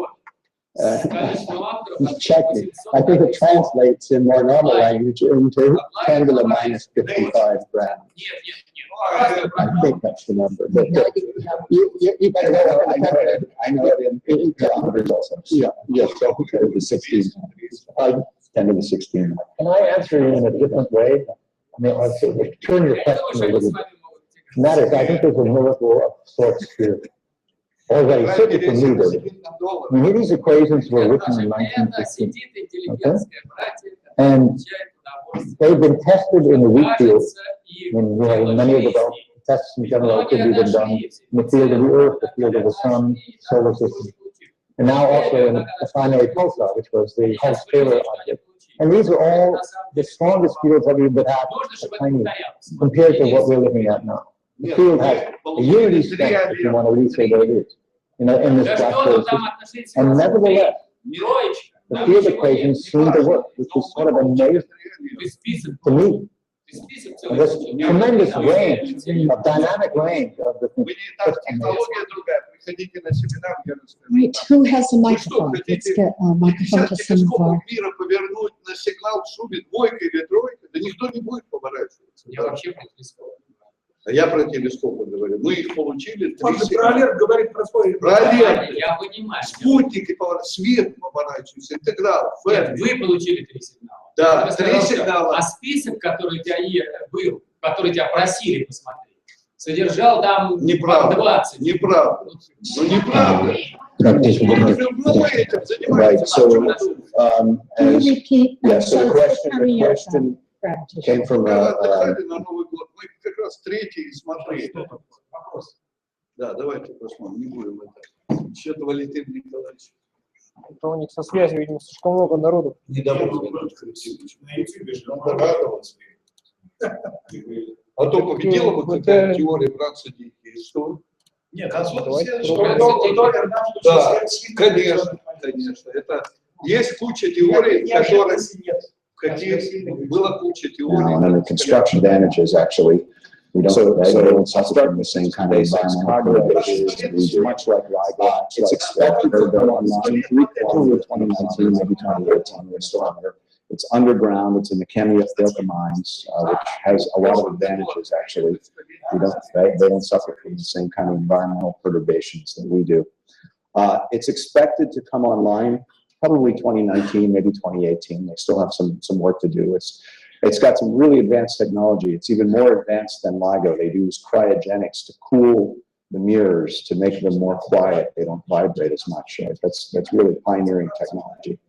check it. I think it translates in more normal language into 10 to the minus 55 grams. I think that's the number. But you better know. I know it in kilometers also. Yeah, yes. So the 16, 10 to the 16. Can I answer you in a different way? I mean, I'll turn your question a little bit. And that is, I think there's a miracle of sorts here. Already, certainly for me, I mean, these equations were written in 1916, okay? And they've been tested in the weak field. In many of the tests in general could be done in the field of the Earth, the field of the Sun, solar system, and now also in the primary pulsar, which was the Hubble-Taylor object. And these are all the strongest fields that we would have at tiny compared to what we're looking at now. The field has a unity strength, if you want to really say what it is, in this black hole system. And nevertheless, the field equations seem to work, which is sort of amazing to me. And this tremendous range, of dynamic range of the Right, who has a microphone? Let's get a microphone to some of our... Я про телескопы говорю. Мы их получили. Пролет говорит про свой. Я понимаю. Спутники, свет поворачивается, интеграл. Нет, вы получили 3 сигнала. Да, 3 сигнала. А список, который у тебя был, который тебя просили посмотреть, содержал там 20. Неправда. Ну, неправда. Right, so, so the question came from Мы как раз третий смотрели. Да, давайте посмотрим, не будем это. Что-то Валентин Николаевич. Это у них со связью, видимо, слишком много народу. Не добавил. На YouTube же надо радоваться. А то победила бы какая теория братца дикие. Что? Нет, да, конечно, конечно. Это есть куча теорий, которые была куча теорий. Under construction advantages, actually, we don't suffer from the same kind of environmental perturbations as we do. Much like LIGO, it's expected to go online through 2019, maybe 2018, we still have it. It's underground, it's in the Chemia-Filka mines, which has a lot of advantages, actually. They don't suffer from the same kind of environmental perturbations that we do. It's expected to come online probably 2019, maybe 2018. They still have some work to do. It's got some really advanced technology. It's even more advanced than LIGO. They use cryogenics to cool the mirrors to make them more quiet. They don't vibrate as much. That's really pioneering technology.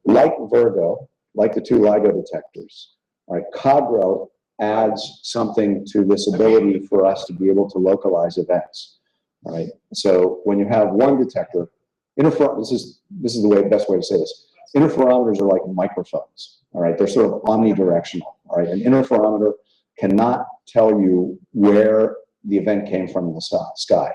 Like Virgo, like the 2 LIGO detectors, all right, COGRO adds something to this ability for us to be able to localize events. All right, so when you have one detector, this is the best way to say this. Interferometers are like microphones. All right, they're sort of omnidirectional. All right, an interferometer cannot tell you where the event came from in the sky.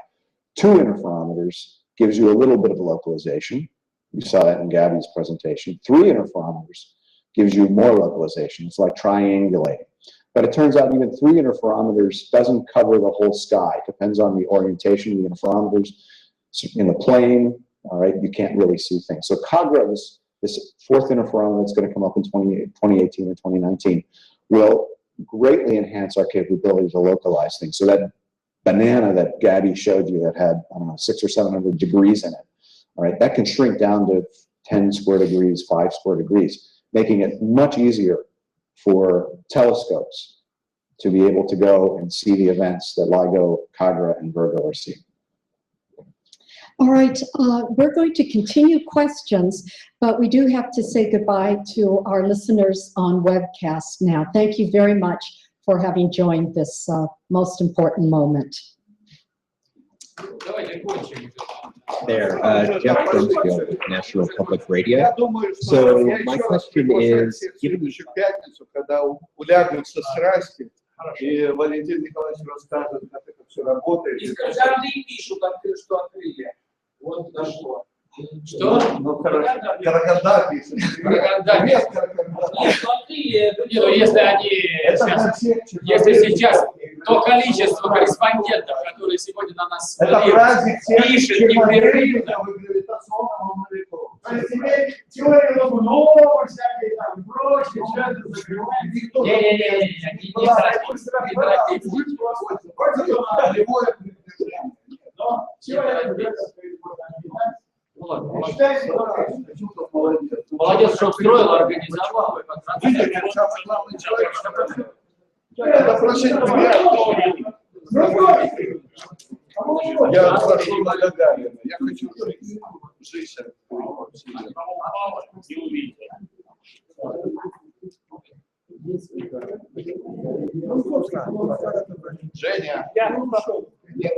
2 interferometers gives you a little bit of localization. You saw that in Gabby's presentation. 3 interferometers gives you more localization. It's like triangulating. But it turns out even 3 interferometers doesn't cover the whole sky. It depends on the orientation of the interferometers. So in the plane, all right, you can't really see things. So COGRO, this 4th interferometer that's going to come up in 2018 and 2019, will greatly enhance our capability to localize things. So that banana that Gabby showed you that had, I don't know, 600 or 700 degrees in it, all right, that can shrink down to 10 square degrees, 5 square degrees, making it much easier for telescopes to be able to go and see the events that LIGO, COGRO, and Virgo are seeing. All right, we're going to continue questions, but we do have to say goodbye to our listeners on webcast now. Thank you very much for having joined this most important moment. Давайте кончим. There, Jeff Brimfield with National Public Radio. Я думаю, что So я my еще раз question приглашаю is, всех в given следующую пятницу, когда улягутся страсти, и Валентин Николаевич расскажет, как это все работает. И скажи, пишут, что открыли. Вот дошло. Что? Ну, Караганда пишет. Караганда. Нет, Караганда. Нет, смотри, Ну, если они если сейчас то количество корреспондентов, которые сегодня на нас смотрят, пишет непрерывно. То есть теперь теория много, всякие там прочее, все это закрывает. Никто но теория Молодец, что устроил, организовал. Это просить меня. Я прошу Гагарина. Я хочу жить. Женя. Нет,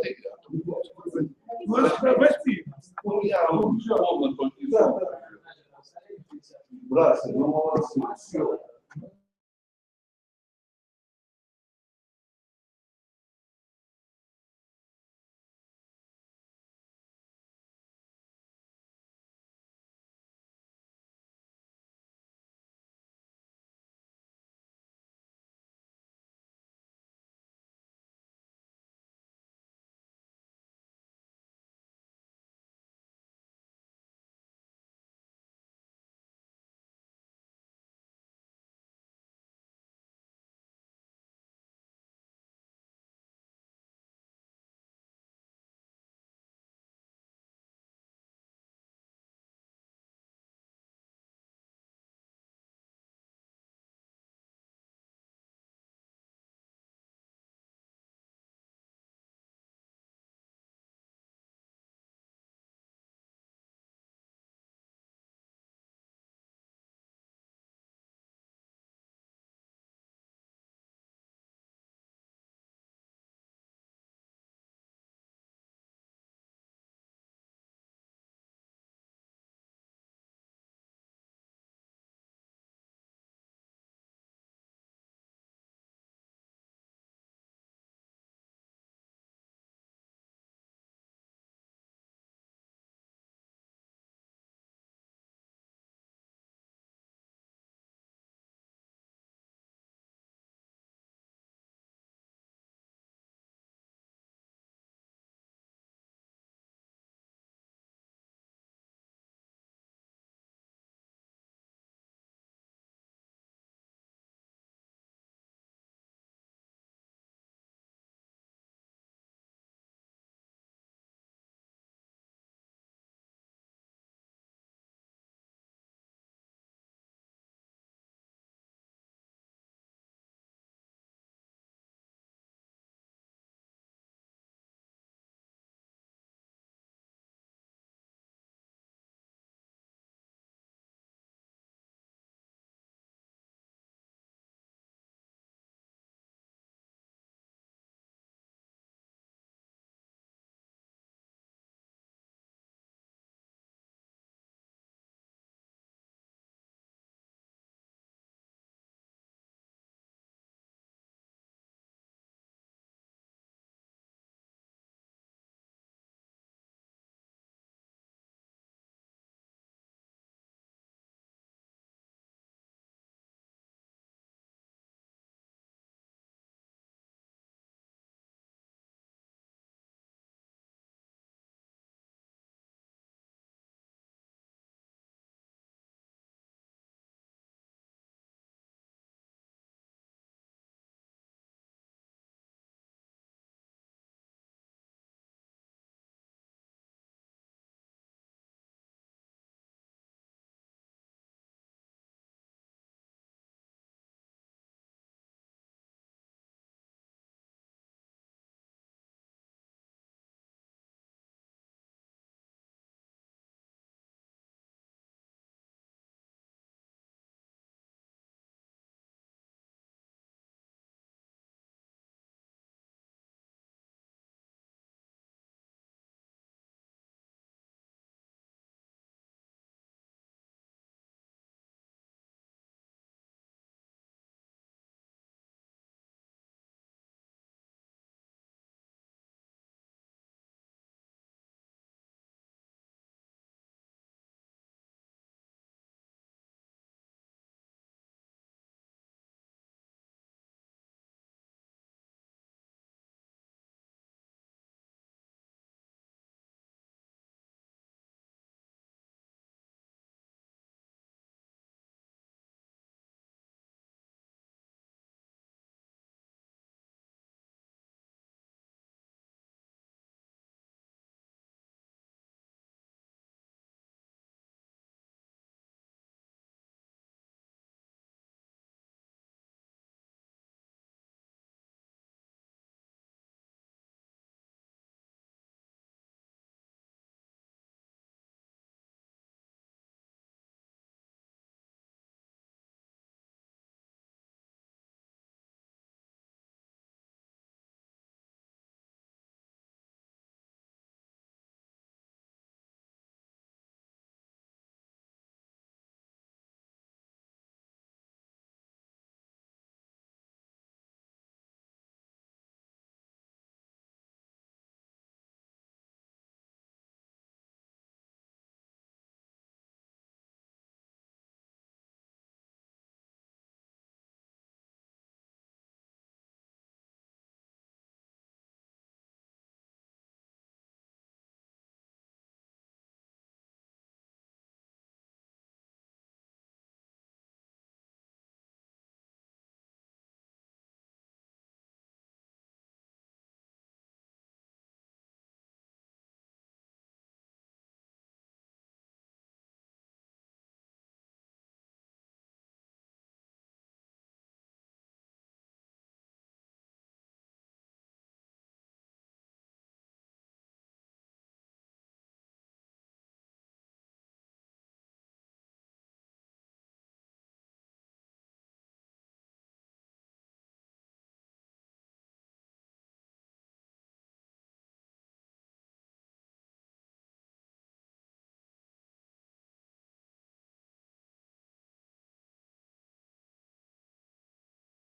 Братцы, ну молодцы. Все.